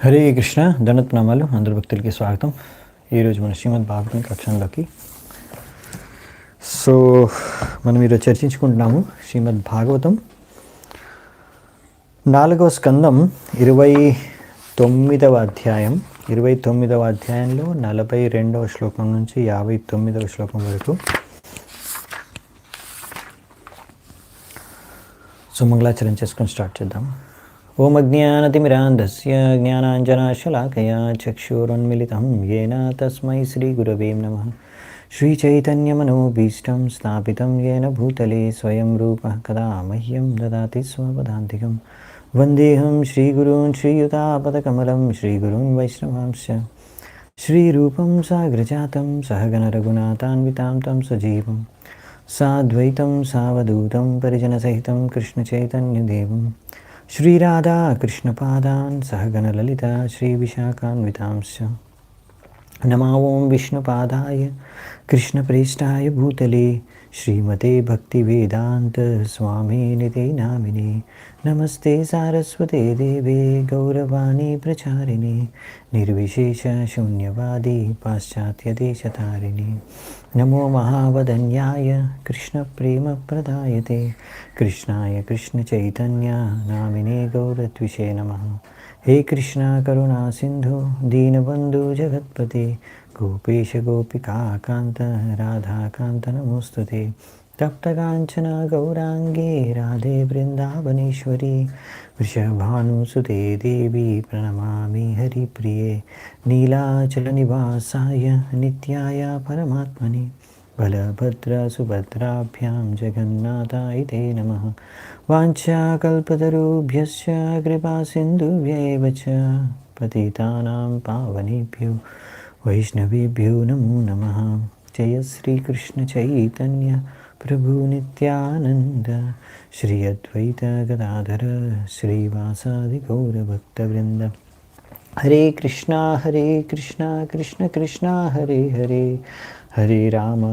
హరే కృష్ణ ధనత్నామాలు అందరి భక్తులకి స్వాగతం. ఈరోజు మన శ్రీమద్ భాగవతం కక్షంలోకి మనం ఈరోజు చర్చించుకుంటున్నాము శ్రీమద్ భాగవతం 4వ స్కందం 29వ అధ్యాయం. 29వ అధ్యాయంలో 42వ శ్లోకం నుంచి 59వ శ్లోకం వరకు. మంగళాచరణ చేసుకొని స్టార్ట్ చేద్దాం. ఓం అజ్ఞానతిమిరాంధస్య జ్ఞానాంజనాశలాకయా చక్షురున్మిళితం యేన తస్మై శ్రీగురవే నమః. శ్రీచైతన్యమనోభీష్టం స్థాపితం యేన భూతలే స్వయం రూపః కదా మహ్యం దదాతి స్వపదాంతికం. వందేహం శ్రీగురూన్ శ్రీయుతాపదకమలం శ్రీగురూన్ వైష్ణవాంశ్చ శ్రీరూపం సాగ్రజాతం సహగణరఘునాథాన్వితాం తం సజీవం సాద్వైతం సావధూతం పరిజనసహితం కృష్ణచైతన్యదేవం శ్రీరాధా కృష్ణపాదాన్ సహగణలలిత శ్రీవిశాఖాన్వితాంశ్చ. నమో ఓం విష్ణుపాదాయ కృష్ణప్రేష్టాయ భూతలే శ్రీమతే భక్తివేదాంత స్వామినితే నామినే. నమస్తే సారస్వతే దేవే గౌరవాణి ప్రచారిణి నిర్విశేష శూన్యవాది పాశ్చాత్యదేశతారిణి. నమో మహావదన్యాయ కృష్ణప్రేమప్రదాయతే కృష్ణాయ కృష్ణచైతన్య నామినే గౌరత్విషే నమః. హే కృష్ణ కరుణా సింధు దీనబంధు జగత్పతే గోపేశ గోపికాకాంత రాధాకాంత నమోస్తుతే. తప్తకాంచన గౌరాంగే రాధే బృందావనేశ్వరి వృషభానుసుతే దేవి ప్రణమామి హరిప్రియే. నీలాచలనివాసాయ నిత్యాయ పరమాత్మనే బలభద్ర సుభద్రాభ్యాం జగన్నాథాయ తే నమః. వాంఛాకల్పతరుభ్యశ్చ కృపాసింధుభ్యైవ చ పతితానాం పావనేభ్యో వైష్ణవేభ్యో నమో నమః. జయ శ్రీకృష్ణ చైతన్య ప్రభు నిత్యానంద శ్రీ అద్వైత గదాధర శ్రీవాసాది గౌరభక్తవృంద. హరే కృష్ణ కృష్ణ కృష్ణ హరే హరే హరే రామ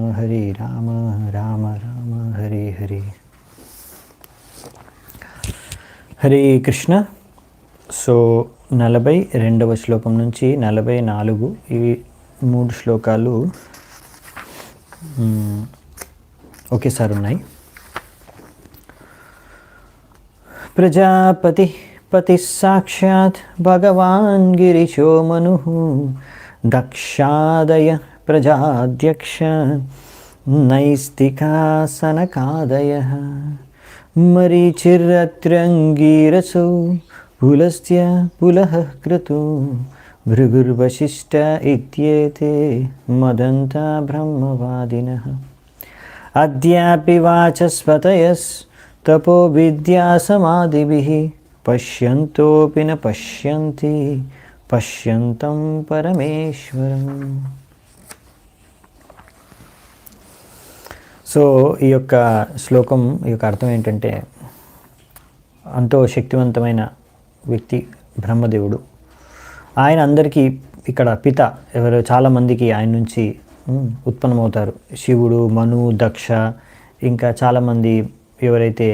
రామ రామ హరే హరే. హరే కృష్ణ. 42వ శ్లోకం నుంచి 44 ఈ 3 శ్లోకాలు ఒకేసారి ఉన్నాయి. ప్రజాపతి పతి సాక్షాత్ భగవాన్ గిరిశో మను దక్షాదయ ప్రజాధ్యక్ష నైస్తికాసనకాదయ మరీచిరత్రంగీరసౌ పులస్త్య పులః క్రతు భృగుర్వశిష్ట ఇత్యేతే మదంత బ్రహ్మవాదినః. అద్యాపి వాచస్పతయస్ తపో విద్యా సమాధిభిః పశ్యంతోపి న పశ్యంతి పశ్యంతం పరమేశ్వరం. ఈ యొక్క శ్లోకం యొక్క అర్థం ఏంటంటే, అంతో శక్తివంతమైన వ్యక్తి బ్రహ్మదేవుడు. ఆయన అందరికీ ఇక్కడ పిత. ఎవరు చాలామందికి ఆయన నుంచి ఉత్పన్నమవుతారు. శివుడు, మను, దక్ష, ఇంకా చాలామంది ఎవరైతే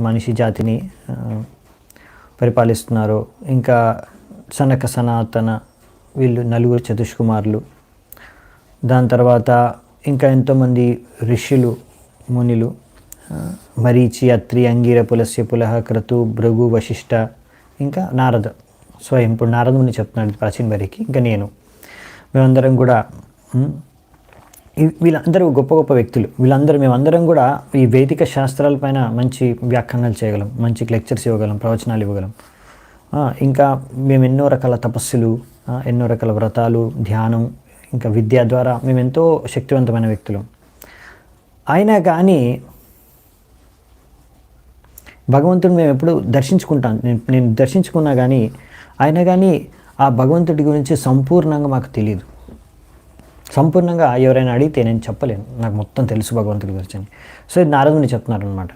మనిషి జాతిని పరిపాలిస్తున్నారో, ఇంకా సనక సనాతన, వీళ్ళు 4 చతుష్కుమారులు. దాని తర్వాత ఇంకా ఎంతోమంది ఋషులు, మునిలు, మరీచి, అత్రి, అంగీర, పులస్య, పులహ, క్రతు, భృగు, వశిష్ట, ఇంకా నారద స్వయం. ఇప్పుడు నారదుని చెప్తున్నాడు ప్రాచీన వారికి. ఇంకా మేమందరం కూడా వీళ్ళందరూ గొప్ప గొప్ప వ్యక్తులు. మేమందరం కూడా ఈ వైదిక శాస్త్రాలపైన మంచి వ్యాఖ్యానాలు చేయగలం, మంచి లెక్చర్స్ ఇవ్వగలం, ప్రవచనాలు ఇవ్వగలం. ఇంకా మేము ఎన్నో రకాల తపస్సులు, ఎన్నో రకాల వ్రతాలు, ధ్యానం, ఇంకా విద్య ద్వారా మేము ఎంతో శక్తివంతమైన వ్యక్తులు. అయినా కానీ భగవంతుడు మేము ఎప్పుడు దర్శించుకుంటాం. నేను దర్శించుకున్నా కానీ అయినా కానీ ఆ భగవంతుడి గురించి సంపూర్ణంగా మాకు తెలియదు. సంపూర్ణంగా ఎవరైనా అడిగితే నేను చెప్పలేను, నాకు మొత్తం తెలుసు భగవంతుడి గురించి అని. ఇది నారదుని చెప్తున్నారు అనమాట.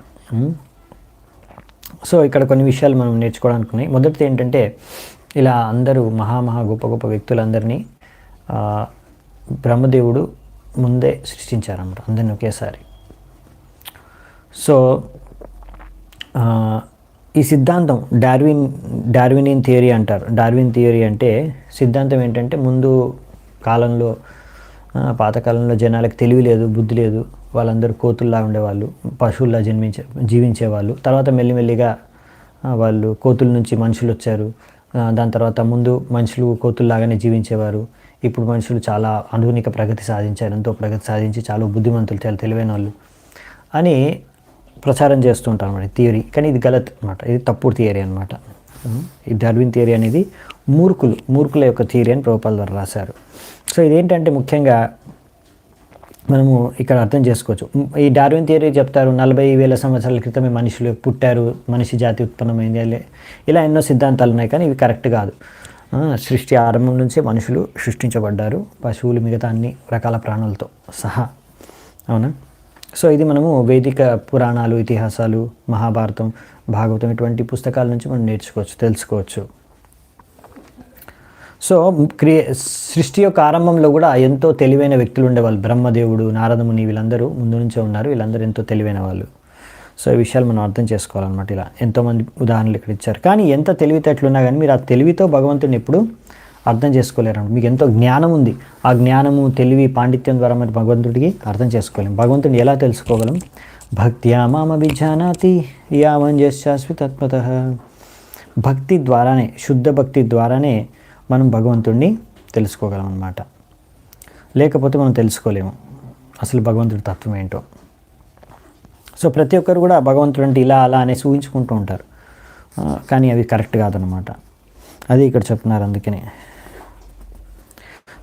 ఇక్కడ కొన్ని విషయాలు మనం నేర్చుకోవడానికి ఉన్నాయి. మొదటిది ఏంటంటే, ఇలా అందరూ మహా గొప్ప గొప్ప వ్యక్తులందరినీ బ్రహ్మదేవుడు ముందే సృష్టించారన్నమాట, అందరిని ఒకేసారి. ఈ సిద్ధాంతం డార్వినియన్ థియరీ అంటారు. డార్విన్ థియరీ అంటే సిద్ధాంతం ఏంటంటే, ముందు కాలంలో పాతకాలంలో జనాలకు తెలివి లేదు, బుద్ధి లేదు, వాళ్ళందరూ కోతుల్లా ఉండేవాళ్ళు, పశువుల్లా జీవించేవాళ్ళు. తర్వాత మెల్లిమెల్లిగా వాళ్ళు కోతుల నుంచి మనుషులు వచ్చారు. దాని తర్వాత ముందు మనుషులు కోతుల్లాగానే జీవించేవారు. ఇప్పుడు మనుషులు చాలా ఆధునిక ప్రగతి సాధించారు, ఎంతో ప్రగతి సాధించి చాలా బుద్ధిమంతులు, చాలా తెలివైన వాళ్ళు అని ప్రచారం చేస్తూ ఉంటారు అన్నమాట థియరీ. కానీ ఇది గలత్ అనమాట, ఇది తప్పుడు థియరీ అనమాట. ఈ డార్విన్ థియరీ అనేది మూర్ఖుల యొక్క థియరీ అని ప్రభుపాల్ ద్వారా రాశారు. సో ఇదేంటంటే ముఖ్యంగా మనము ఇక్కడ అర్థం చేసుకోవచ్చు. ఈ డార్విన్ థియరీ చెప్తారు 40,000 సంవత్సరాల క్రితమే మనుషులు పుట్టారు, మనిషి జాతి ఉత్పన్నమైంది, ఇలా ఎన్నో సిద్ధాంతాలు ఉన్నాయి. కానీ ఇవి కరెక్ట్ కాదు. సృష్టి ఆరంభం నుంచే మనుషులు సృష్టించబడ్డారు, పశువులు, మిగతా అన్ని రకాల ప్రాణులతో సహా. అవునా? సో ఇది మనము వేదిక పురాణాలు, ఇతిహాసాలు, మహాభారతం, భాగవతం ఇటువంటి పుస్తకాల నుంచి మనం నేర్చుకోవచ్చు, తెలుసుకోవచ్చు. సో సృష్టి యొక్క ఆరంభంలో కూడా ఎంతో తెలివైన వ్యక్తులు ఉండేవాళ్ళు. బ్రహ్మదేవుడు, నారదముని, వీళ్ళందరూ ముందు నుంచే ఉన్నారు. వీళ్ళందరూ ఎంతో తెలివైన వాళ్ళు. సో ఈ విషయాలు మనం అర్థం చేసుకోవాలన్నమాట. ఇలా ఎంతోమంది ఉదాహరణలు ఇక్కడ ఇచ్చారు. కానీ ఎంత తెలివితేటలున్నా కానీ మీరు ఆ తెలివితో భగవంతుని ఎప్పుడు అర్థం చేసుకోలేరు. మీకు ఎంతో జ్ఞానం ఉంది, ఆ జ్ఞానము, తెలివి, పాండిత్యం ద్వారా మరి భగవంతుడికి అర్థం చేసుకోలేం. భగవంతుని ఎలా తెలుసుకోగలం? భక్త్యా మామభిజానాతి యావంజశ్చాస్మి తత్వతః. భక్తి ద్వారానే, శుద్ధ భక్తి ద్వారానే మనం భగవంతుడిని తెలుసుకోగలం అన్నమాట. లేకపోతే మనం తెలుసుకోలేము అసలు భగవంతుడి తత్వం ఏంటో. సో ప్రతి ఒక్కరు కూడా భగవంతుడు అంటే ఇలా అలా అనేసి ఊహించుకుంటూ ఉంటారు, కానీ అవి కరెక్ట్ కాదనమాట. అది ఇక్కడ చెప్తున్నారు. అందుకనే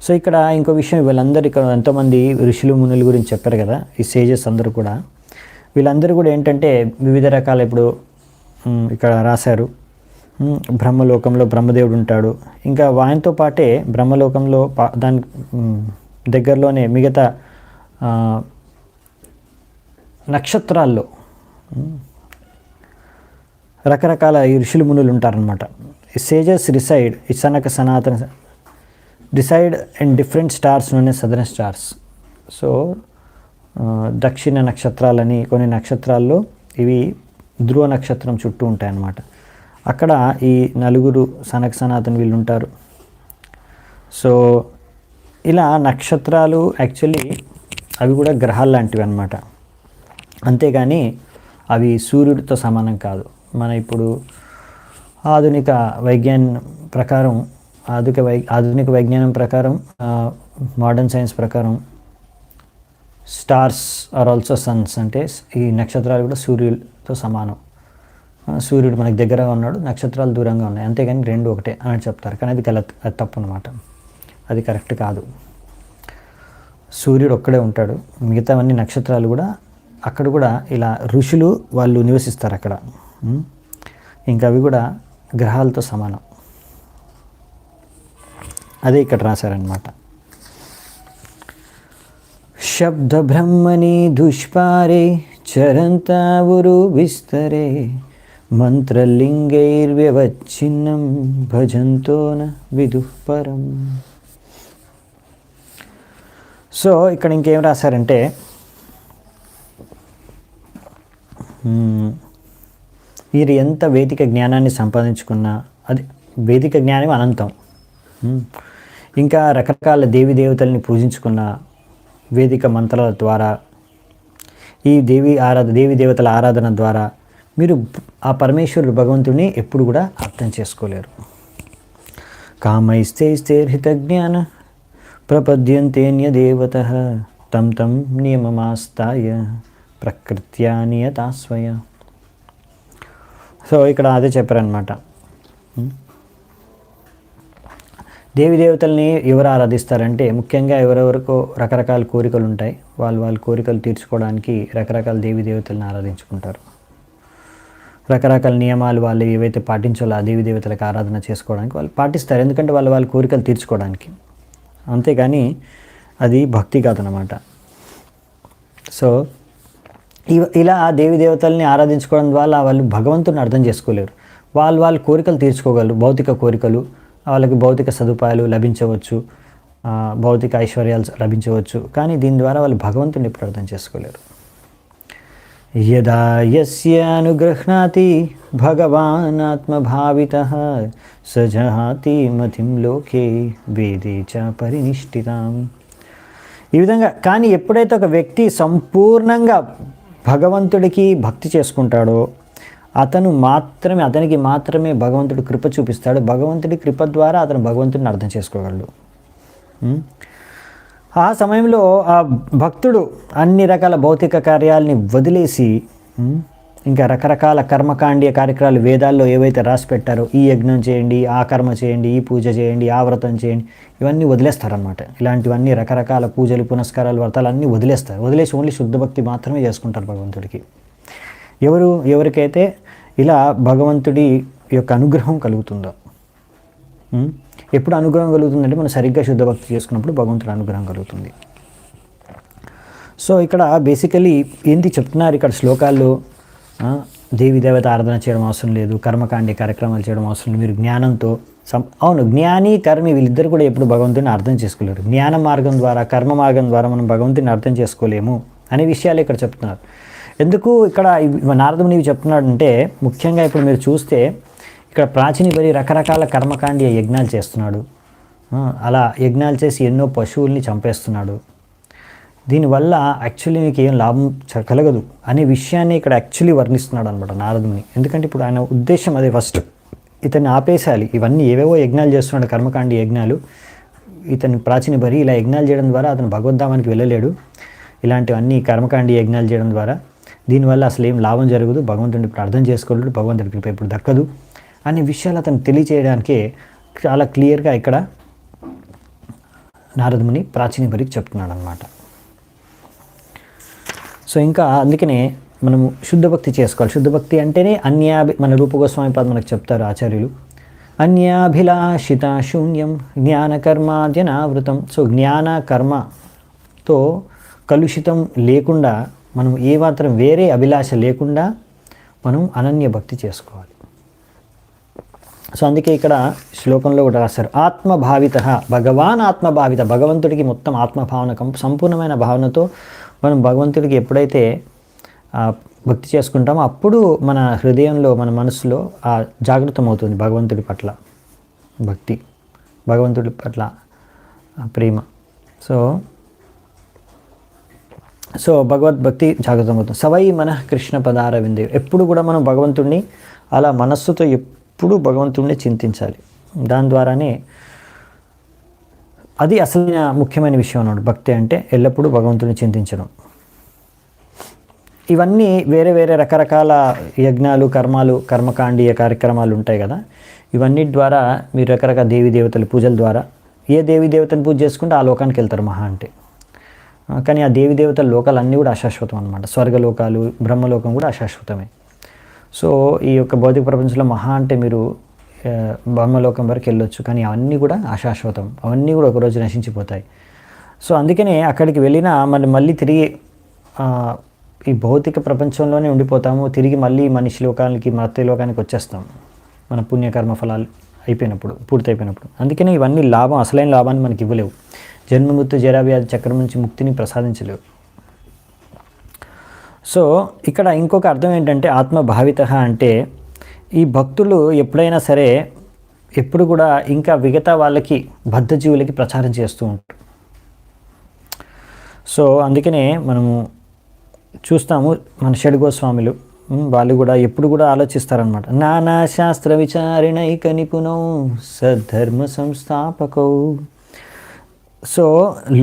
సో ఇక్కడ ఇంకో విషయం, వీళ్ళందరూ ఇక్కడ ఎంతోమంది ఋషులు, మునుల గురించి చెప్పారు కదా, ఈ సేజెస్ అందరూ కూడా. వీళ్ళందరూ కూడా ఏంటంటే వివిధ రకాల, ఇప్పుడు ఇక్కడ రాశారు, బ్రహ్మలోకంలో బ్రహ్మదేవుడు ఉంటాడు. ఇంకా ఆయనతో పాటే బ్రహ్మలోకంలో దాని దగ్గరలోనే మిగతా నక్షత్రాల్లో రకరకాల ఈ ఋషులు, మునులు ఉంటారనమాట. ఈ సేజెస్ రిసైడ్ ఈ సనాతన decide and different stars known as southern stars. So దక్షిణ నక్షత్రాలని కొన్ని నక్షత్రాల్లో ఇవి ధ్రువ నక్షత్రం చుట్టూ ఉంటాయన్నమాట. అక్కడ ఈ నలుగురు సనాతన్ వీళ్ళు ఉంటారు. సో ఇలా నక్షత్రాలు యాక్చువల్లీ అవి కూడా గ్రహాలు లాంటివి అన్నమాట. అంతేగాని అవి సూర్యుడితో సమానం కాదు. మన ఇప్పుడు ఆధునిక వైజ్ఞానం ప్రకారం మోడర్న్ సైన్స్ ప్రకారం స్టార్స్ ఆర్ ఆల్సో సన్స్, అంటే ఈ నక్షత్రాలు కూడా సూర్యుడితో సమానం. సూర్యుడు మనకు దగ్గరగా ఉన్నాడు, నక్షత్రాలు దూరంగా ఉన్నాయి, అంతేగాని రెండు ఒకటే అని చెప్తారు. కానీ అది అది తప్పు అనమాట, అది కరెక్ట్ కాదు. సూర్యుడు ఒక్కడే ఉంటాడు, మిగతావన్నీ నక్షత్రాలు కూడా అక్కడ కూడా ఇలా ఋషులు వాళ్ళు నివసిస్తారు అక్కడ. ఇంకా అవి కూడా గ్రహాలతో సమానం. అదే ఇక్కడ రాశారనమాట. శబ్ద బ్రహ్మణి దుష్పారే చరంతావురు విస్తరే మంత్రలింగైర్వ్యవచ్ఛిన్నం భజంతోన విదుఃపరం. సో ఇక్కడ ఇంకేం రాశారంటే, మీరు ఎంత వేదిక జ్ఞానాన్ని సంపాదించుకున్నా అది వేదిక జ్ఞానం అనంతం. ఇంకా రకరకాల దేవి దేవతల్ని పూజించుకున్న వేదిక మంత్రాల ద్వారా, ఈ దేవి దేవతల ఆరాధన ద్వారా మీరు ఆ పరమేశ్వరుడు భగవంతుడిని ఎప్పుడు కూడా అర్థం చేసుకోలేరు. కామైస్తైస్తైర్హిత జ్ఞాన ప్రపద్యంతేన్య దేవతః తం తం నియమమాస్తాయ ప్రకృత్యా నియతాస్వయ. సో ఇక్కడ అదే చెప్పారనమాట. దేవి దేవతల్ని ఎవరు ఆరాధిస్తారంటే ముఖ్యంగా ఎవరెవరికో రకరకాల కోరికలు ఉంటాయి, వాళ్ళ కోరికలు తీర్చుకోవడానికి రకరకాల దేవి దేవతలను ఆరాధించుకుంటారు. రకరకాల నియమాలు వాళ్ళు ఏవైతే పాటించాలో ఆ దేవి దేవతలకు ఆరాధన చేసుకోవడానికి వాళ్ళు పాటిస్తారు, ఎందుకంటే వాళ్ళ కోరికలు తీర్చుకోవడానికి. అంతేగాని అది భక్తి కాదనమాట. సో ఇలా ఆ దేవి దేవతల్ని ఆరాధించుకోవడం ద్వారా వాళ్ళు భగవంతుని అర్థం చేసుకోలేరు. వాళ్ళ కోరికలు తీర్చుకోగలరు, భౌతిక కోరికలు, వాళ్ళకి భౌతిక సదుపాయాలు లభించవచ్చు, భౌతిక ఐశ్వర్యాలు లభించవచ్చు, కానీ దీని ద్వారా వాళ్ళు భగవంతుని ఎప్పుడు అర్థం చేసుకోలేరు. యదా యస్య అనుగృహ్ణాతి భగవాన్ ఆత్మభావితః సజహాతి మతిం లోకే వేదే చ పరినిష్ఠితాం. ఈ విధంగా కానీ ఎప్పుడైతే ఒక వ్యక్తి సంపూర్ణంగా భగవంతుడికి భక్తి చేసుకుంటాడో అతనికి మాత్రమే భగవంతుడు కృప చూపిస్తాడు. భగవంతుడి కృప ద్వారా అతను భగవంతుడిని అర్థం చేసుకోగలడు. ఆ సమయంలో ఆ భక్తుడు అన్ని రకాల భౌతిక కార్యాలని వదిలేసి ఇంకా రకరకాల కర్మకాండీయ కార్యక్రమాలు వేదాల్లో ఏవైతే రాసి పెట్టారో, ఈ యజ్ఞం చేయండి, ఆ కర్మ చేయండి, ఈ పూజ చేయండి, ఆ వ్రతం చేయండి, ఇవన్నీ వదిలేస్తారనమాట. ఇలాంటివన్నీ రకరకాల పూజలు, పునస్కారాలు, వ్రతాలు అన్నీ వదిలేస్తారు. వదిలేసి ఓన్లీ శుద్ధ భక్తి మాత్రమే చేసుకుంటారు భగవంతుడికి. ఎవరికైతే ఇలా భగవంతుడి యొక్క అనుగ్రహం కలుగుతుందో, ఎప్పుడు అనుగ్రహం కలుగుతుందంటే మనం సరిగ్గా శుద్ధ భక్తి చేసుకున్నప్పుడు భగవంతుడి అనుగ్రహం కలుగుతుంది. సో ఇక్కడ బేసికలీ ఏంటి చెప్తున్నారు ఇక్కడ శ్లోకాల్లో, దేవి దేవత ఆరాధన చేయడం అవసరం లేదు, కర్మకాండీయ కార్యక్రమాలు చేయడం అవసరం లేదు, మీరు జ్ఞానంతో అవును, జ్ఞాని కర్మి వీళ్ళిద్దరు కూడా ఎప్పుడు భగవంతుడిని అర్థం చేసుకోలేరు. జ్ఞాన మార్గం ద్వారా, కర్మ మార్గం ద్వారా మనం భగవంతుడిని అర్థం చేసుకోలేము అనే విషయాలు ఇక్కడ చెప్తున్నారు. ఎందుకు ఇక్కడ నారదముని చెప్తున్నాడంటే, ముఖ్యంగా ఇప్పుడు మీరు చూస్తే ఇక్కడ ప్రాచీన బలి రకరకాల కర్మకాండీయ యజ్ఞాలు చేస్తున్నాడు. అలా యజ్ఞాలు చేసి ఎన్నో పశువుల్ని చంపేస్తున్నాడు. దీనివల్ల యాక్చువల్లీ నీకు ఏం లాభం కలగదు అనే విషయాన్ని ఇక్కడ యాక్చువల్లీ వర్ణిస్తున్నాడు అనమాట నారదుని. ఎందుకంటే ఇప్పుడు ఆయన ఉద్దేశం అదే, ఫస్ట్ ఇతన్ని ఆపేసాలి. ఇవన్నీ ఏవేవో యజ్ఞాలు చేస్తున్నాడు, కర్మకాండీయ యజ్ఞాలు. ఇతను ప్రాచీన బలి ఇలా యజ్ఞాలు చేయడం ద్వారా అతను భగవద్ధామానికి వెళ్ళలేడు. ఇలాంటివన్నీ కర్మకాండీయ యజ్ఞాలు చేయడం ద్వారా దీనివల్ల అసలు ఏం లాభం జరగదు, భగవంతుడిని ఇప్పుడు అర్థం చేసుకోలేడు, భగవంతుడి కృప ఇప్పుడు దక్కదు అనే విషయాలు అతను తెలియచేయడానికే చాలా క్లియర్గా ఇక్కడ నారదముని ప్రాచీన బలికి చెప్తున్నాడు అనమాట. సో ఇంకా అందుకనే మనము శుద్ధ భక్తి చేసుకోవాలి. శుద్ధ భక్తి అంటేనే మన రూపగోస్వామి పాద మనకు చెప్తారు ఆచార్యులు, అన్యాభిలాషిత శూన్యం జ్ఞానకర్మాద్యనావృతం. సో జ్ఞాన కర్మతో కలుషితం లేకుండా, మనం ఏమాత్రం వేరే అభిలాష లేకుండా మనం అనన్య భక్తి చేసుకోవాలి. సో అందుకే ఇక్కడ శ్లోకంలో కూడా రాశారు, ఆత్మభావిత భగవాన్ ఆత్మభావిత. భగవంతుడికి మొత్తం ఆత్మభావన సంపూర్ణమైన భావనతో మనం భగవంతుడికి ఎప్పుడైతే భక్తి చేసుకుంటామో అప్పుడు మన హృదయంలో, మన మనసులో జాగృతం అవుతుంది భగవంతుడి పట్ల భక్తి, భగవంతుడి పట్ల ప్రేమ. సో భగవద్భక్తి జాగృతం అవుతుంది. సవై మన కృష్ణ పదార విందే. ఎప్పుడు కూడా మనం భగవంతుడిని అలా మనస్సుతో ఎప్పుడు భగవంతుడిని చింతించాలి. దాని ద్వారానే అది అసలైన ముఖ్యమైన విషయం అన్నాడు. భక్తి అంటే ఎల్లప్పుడూ భగవంతుడిని చింతించడం. ఇవన్నీ వేరే వేరే రకరకాల యజ్ఞాలు, కర్మాలు, కర్మకాండీయ కార్యక్రమాలు ఉంటాయి కదా, ఇవన్నీ ద్వారా మీరు రకరకాల దేవీ దేవతల పూజల ద్వారా ఏ దేవీ దేవతను పూజ చేసుకుంటే ఆ లోకానికి వెళ్తారు మహా అంటే. కానీ ఆ దేవీ దేవతల లోకాలు అన్నీ కూడా అశాశ్వతం అనమాట. స్వర్గలోకాలు, బ్రహ్మలోకం కూడా అశాశ్వతమే. సో ఈ యొక్క భౌతిక ప్రపంచంలో మహా అంటే మీరు బ్రహ్మలోకం వరకు వెళ్ళొచ్చు, కానీ అవన్నీ కూడా అశాశ్వతం, అవన్నీ కూడా ఒకరోజు నశించిపోతాయి. సో అందుకనే అక్కడికి వెళ్ళినా మళ్ళీ తిరిగి ఈ భౌతిక ప్రపంచంలోనే ఉండిపోతాము, తిరిగి మళ్ళీ మనిషి లోకానికి, మర్త్య లోకానికి వచ్చేస్తాం మన పుణ్యకర్మ ఫలాలు పూర్తయిపోయినప్పుడు. అందుకనే ఇవన్నీ లాభం, అసలైన లాభాన్ని మనకి ఇవ్వలేవు. జన్మమృత్యు జరావ్యాధి చక్రం నుంచి ముక్తిని ప్రసాదించలేవు. సో ఇక్కడ ఇంకొక అర్థం ఏంటంటే, ఆత్మభావిత అంటే ఈ భక్తులు ఎప్పుడైనా సరే ఎప్పుడు కూడా ఇంకా మిగతా వాళ్ళకి, బద్ధజీవులకి ప్రచారం చేస్తూ ఉంటారు. సో అందుకనే మనము చూస్తాము మన షడ్గోస్వాములు వాళ్ళు కూడా ఎప్పుడు కూడా ఆలోచిస్తారనమాట. నానా శాస్త్ర విచారణైక నిపుణౌ సద్ధర్మ సంస్థాపకౌ. సో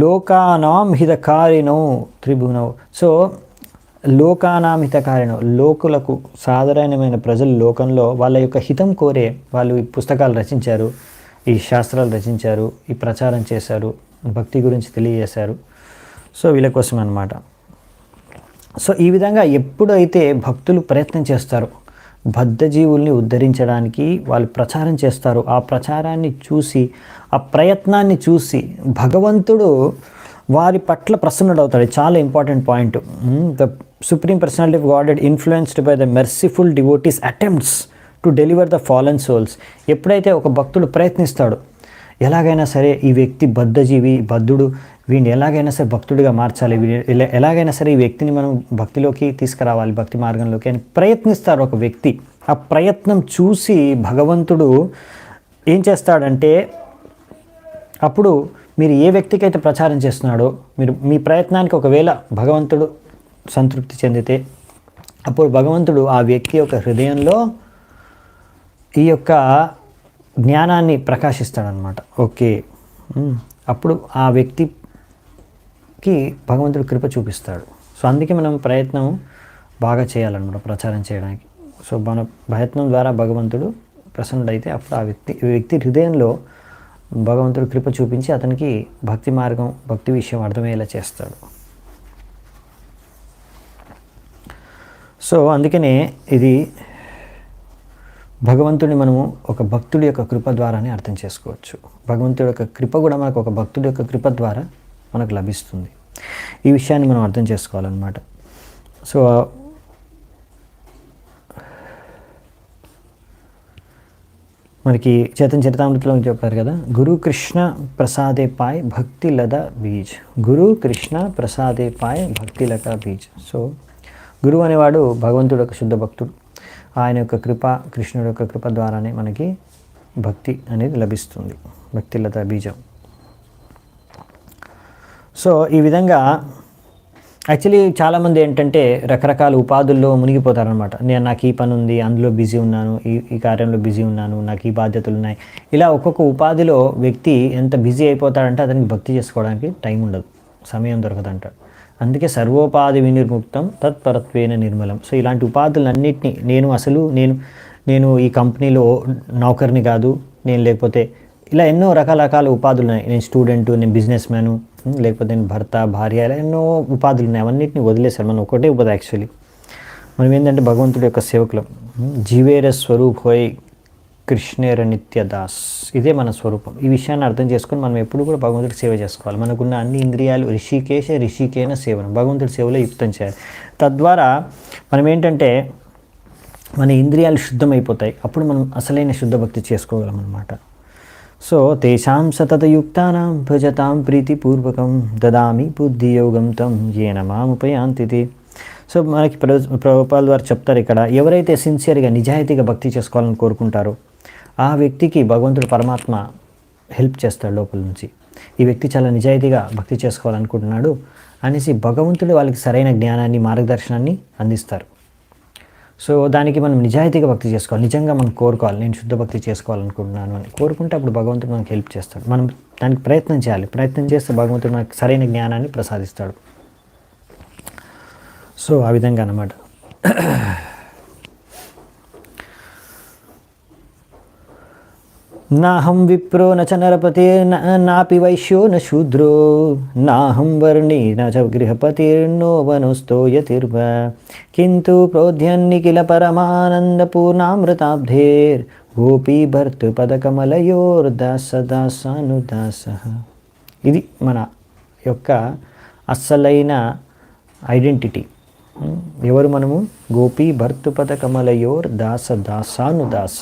లోకానాం హితకారిణౌ త్రిభువనౌ. సో లోకానాం హితకారిణౌ, లోకులకు సాధారణమైన ప్రజలు లోకంలో వాళ్ళ యొక్క హితం కోరే వాళ్ళు ఈ పుస్తకాలు రచించారు, ఈ శాస్త్రాలు రచించారు, ఈ ప్రచారం చేశారు, భక్తి గురించి తెలియజేశారు. సో వీళ్ళ కోసం అన్నమాట. సో ఈ విధంగా ఎప్పుడైతే భక్తులు ప్రయత్నం చేస్తారో, బద్ధజీవుల్ని ఉద్ధరించడానికి వాళ్ళు ప్రచారం చేస్తారు, ఆ ప్రచారాన్ని చూసి, ఆ ప్రయత్నాన్ని చూసి భగవంతుడు వారి పట్ల ప్రసన్నుడవుతాడు. చాలా important point. The supreme personality of God influenced by the merciful devotees attempts to deliver the fallen souls. ఎప్పుడైతే ఒక భక్తుడు ప్రయత్నిస్తాడు, ఎలాగైనా సరే ఈ వ్యక్తి బద్ధజీవి, బద్ధుడు, వీడిని ఎలాగైనా సరే భక్తుడిగా మార్చాలి, ఎలాగైనా సరే ఈ వ్యక్తిని మనం భక్తిలోకి తీసుకురావాలి, భక్తి మార్గంలోకి అని ప్రయత్నిస్తారు ఒక వ్యక్తి. ఆ ప్రయత్నం చూసి భగవంతుడు ఏం చేస్తాడంటే, అప్పుడు మీరు ఏ వ్యక్తికి అయితే ప్రచారం చేస్తున్నాడో, మీరు మీ ప్రయత్నానికి ఒకవేళ భగవంతుడు సంతృప్తి చెందితే, అప్పుడు భగవంతుడు ఆ వ్యక్తి యొక్క హృదయంలో ఈ యొక్క జ్ఞానాన్ని ప్రకాశిస్తాడనమాట. ఓకే, అప్పుడు ఆ వ్యక్తికి భగవంతుడు కృప చూపిస్తాడు. సో అందుకే మనం ప్రయత్నం బాగా చేయాలన్నమాట ప్రచారం చేయడానికి. సో మన ప్రయత్నం ద్వారా భగవంతుడు ప్రసన్నుడైతే అప్పుడు ఆ వ్యక్తి హృదయంలో భగవంతుడు కృప చూపించి అతనికి భక్తి మార్గం, భక్తి విషయం అర్థమయ్యేలా చేస్తాడు. సో అందుకనే ఇది భగవంతుడిని మనము ఒక భక్తుడి యొక్క కృప ద్వారానే అర్థం చేసుకోవచ్చు. భగవంతుడి యొక్క కృప కూడా మనకు ఒక భక్తుడి యొక్క కృప ద్వారా మనకు లభిస్తుంది. ఈ విషయాన్ని మనం అర్థం చేసుకోవాలన్నమాట. సో మనకి చైతన్య చరితామృతంలో చెప్పారు కదా, గురు కృష్ణ ప్రసాదే పాయ్ భక్తి లత బీజ్. గురు కృష్ణ ప్రసాదే పాయ్ భక్తి లత బీజ్. సో గురువు అనేవాడు భగవంతుడు యొక్క శుద్ధ భక్తుడు. ఆయన యొక్క కృప, కృష్ణుడి యొక్క కృప ద్వారానే మనకి భక్తి అనేది లభిస్తుంది, భక్తి లత బీజం. సో ఈ విధంగా యాక్చువల్లీ చాలామంది ఏంటంటే రకరకాల ఉపాధుల్లో మునిగిపోతారనమాట. నాకు ఈ పని ఉంది, అందులో బిజీ ఉన్నాను, ఈ కార్యంలో బిజీ ఉన్నాను, నాకు ఈ బాధ్యతలు ఉన్నాయి. ఇలా ఒక్కొక్క ఉపాధిలో వ్యక్తి ఎంత బిజీ అయిపోతాడంటే అతనికి భక్తి చేసుకోవడానికి టైం ఉండదు, సమయం దొరకదంటాడు. అందుకే సర్వోపాధి వినిర్ముక్తం తత్పరత్వేన నిర్మలం. సో ఇలాంటి ఉపాధులన్నింటినీ నేను ఈ కంపెనీలో నౌకర్ని కాదు, నేను లేకపోతే ఇలా ఎన్నో రకాల ఉపాధులు ఉన్నాయి. నేను స్టూడెంటు, నేను బిజినెస్ మ్యాను, లేకపోతే నేను భర్త, భార్య, ఇలా ఎన్నో ఉపాధులు ఉన్నాయి. అవన్నిటిని వదిలేశారు. మనం ఒకటే ఉపాధి యాక్చువల్లీ. మనం ఏంటంటే భగవంతుడి యొక్క సేవకులం. జీవేర స్వరూప్ హోయ్ కృష్ణేర నిత్యదాస్. ఇదే మన స్వరూపం. ఈ విషయాన్ని అర్థం చేసుకొని మనం ఎప్పుడు కూడా భగవంతుడికి సేవ చేసుకోవాలి. మనకున్న అన్ని ఇంద్రియాలు రిషికేన సేవనం, భగవంతుడి సేవలో యుక్తం చేయాలి. తద్వారా మనం ఏంటంటే మన ఇంద్రియాలు శుద్ధమైపోతాయి. అప్పుడు మనం అసలైన శుద్ధ భక్తి చేసుకోగలం అన్నమాట. సో తేషాం సతతయుక్తానాం భజతాం ప్రీతిపూర్వకం దదామి బుద్ధియోగం తం ఏన మాముపయాంతి. సో మనకి ప్రభుపాల్ వారు చెప్తారు ఇక్కడ, ఎవరైతే సిన్సియర్గా నిజాయితీగా భక్తి చేసుకోవాలని కోరుకుంటారో ఆ వ్యక్తికి భగవంతుడు పరమాత్మ హెల్ప్ చేస్తాడు లోపల నుంచి. ఈ వ్యక్తి చాలా నిజాయితీగా భక్తి చేసుకోవాలనుకుంటున్నాడు అనేసి భగవంతుడు వాళ్ళకి సరైన జ్ఞానాన్ని, మార్గదర్శనాన్ని అందిస్తారు. సో దానికి మనం నిజాయితీగా భక్తి చేసుకోవాలి. నిజంగా మనం కోరుకోవాలి, నేను శుద్ధ భక్తి చేసుకోవాలనుకుంటున్నాను అని కోరుకుంటే అప్పుడు భగవంతుడు మనకు హెల్ప్ చేస్తాడు. మనం దానికి ప్రయత్నం చేయాలి. ప్రయత్నం చేస్తే భగవంతుడు మనకు సరైన జ్ఞానాన్ని ప్రసాదిస్తాడు. సో ఆ విధంగా అన్నమాట. నాహం విప్రో నచ నరపతి నాపి వైశ్యో న శూద్రో నాహం వర్ణి నచ గృహపతిర్నో వనోస్తో యతిర్వ కింతు ప్రోధ్యన్నిఖిల పరమానందపూర్ణామృతాబ్ధేర్ గోపీ భర్తృ పదకమలయోర్దాసదాసానుదాస. ఇది మన యొక్క అస్సలైన ఐడెంటిటీ. ఎవరు మనము? గోపీ భర్తృపద కమలయోర్ దాస దాసానుదాస.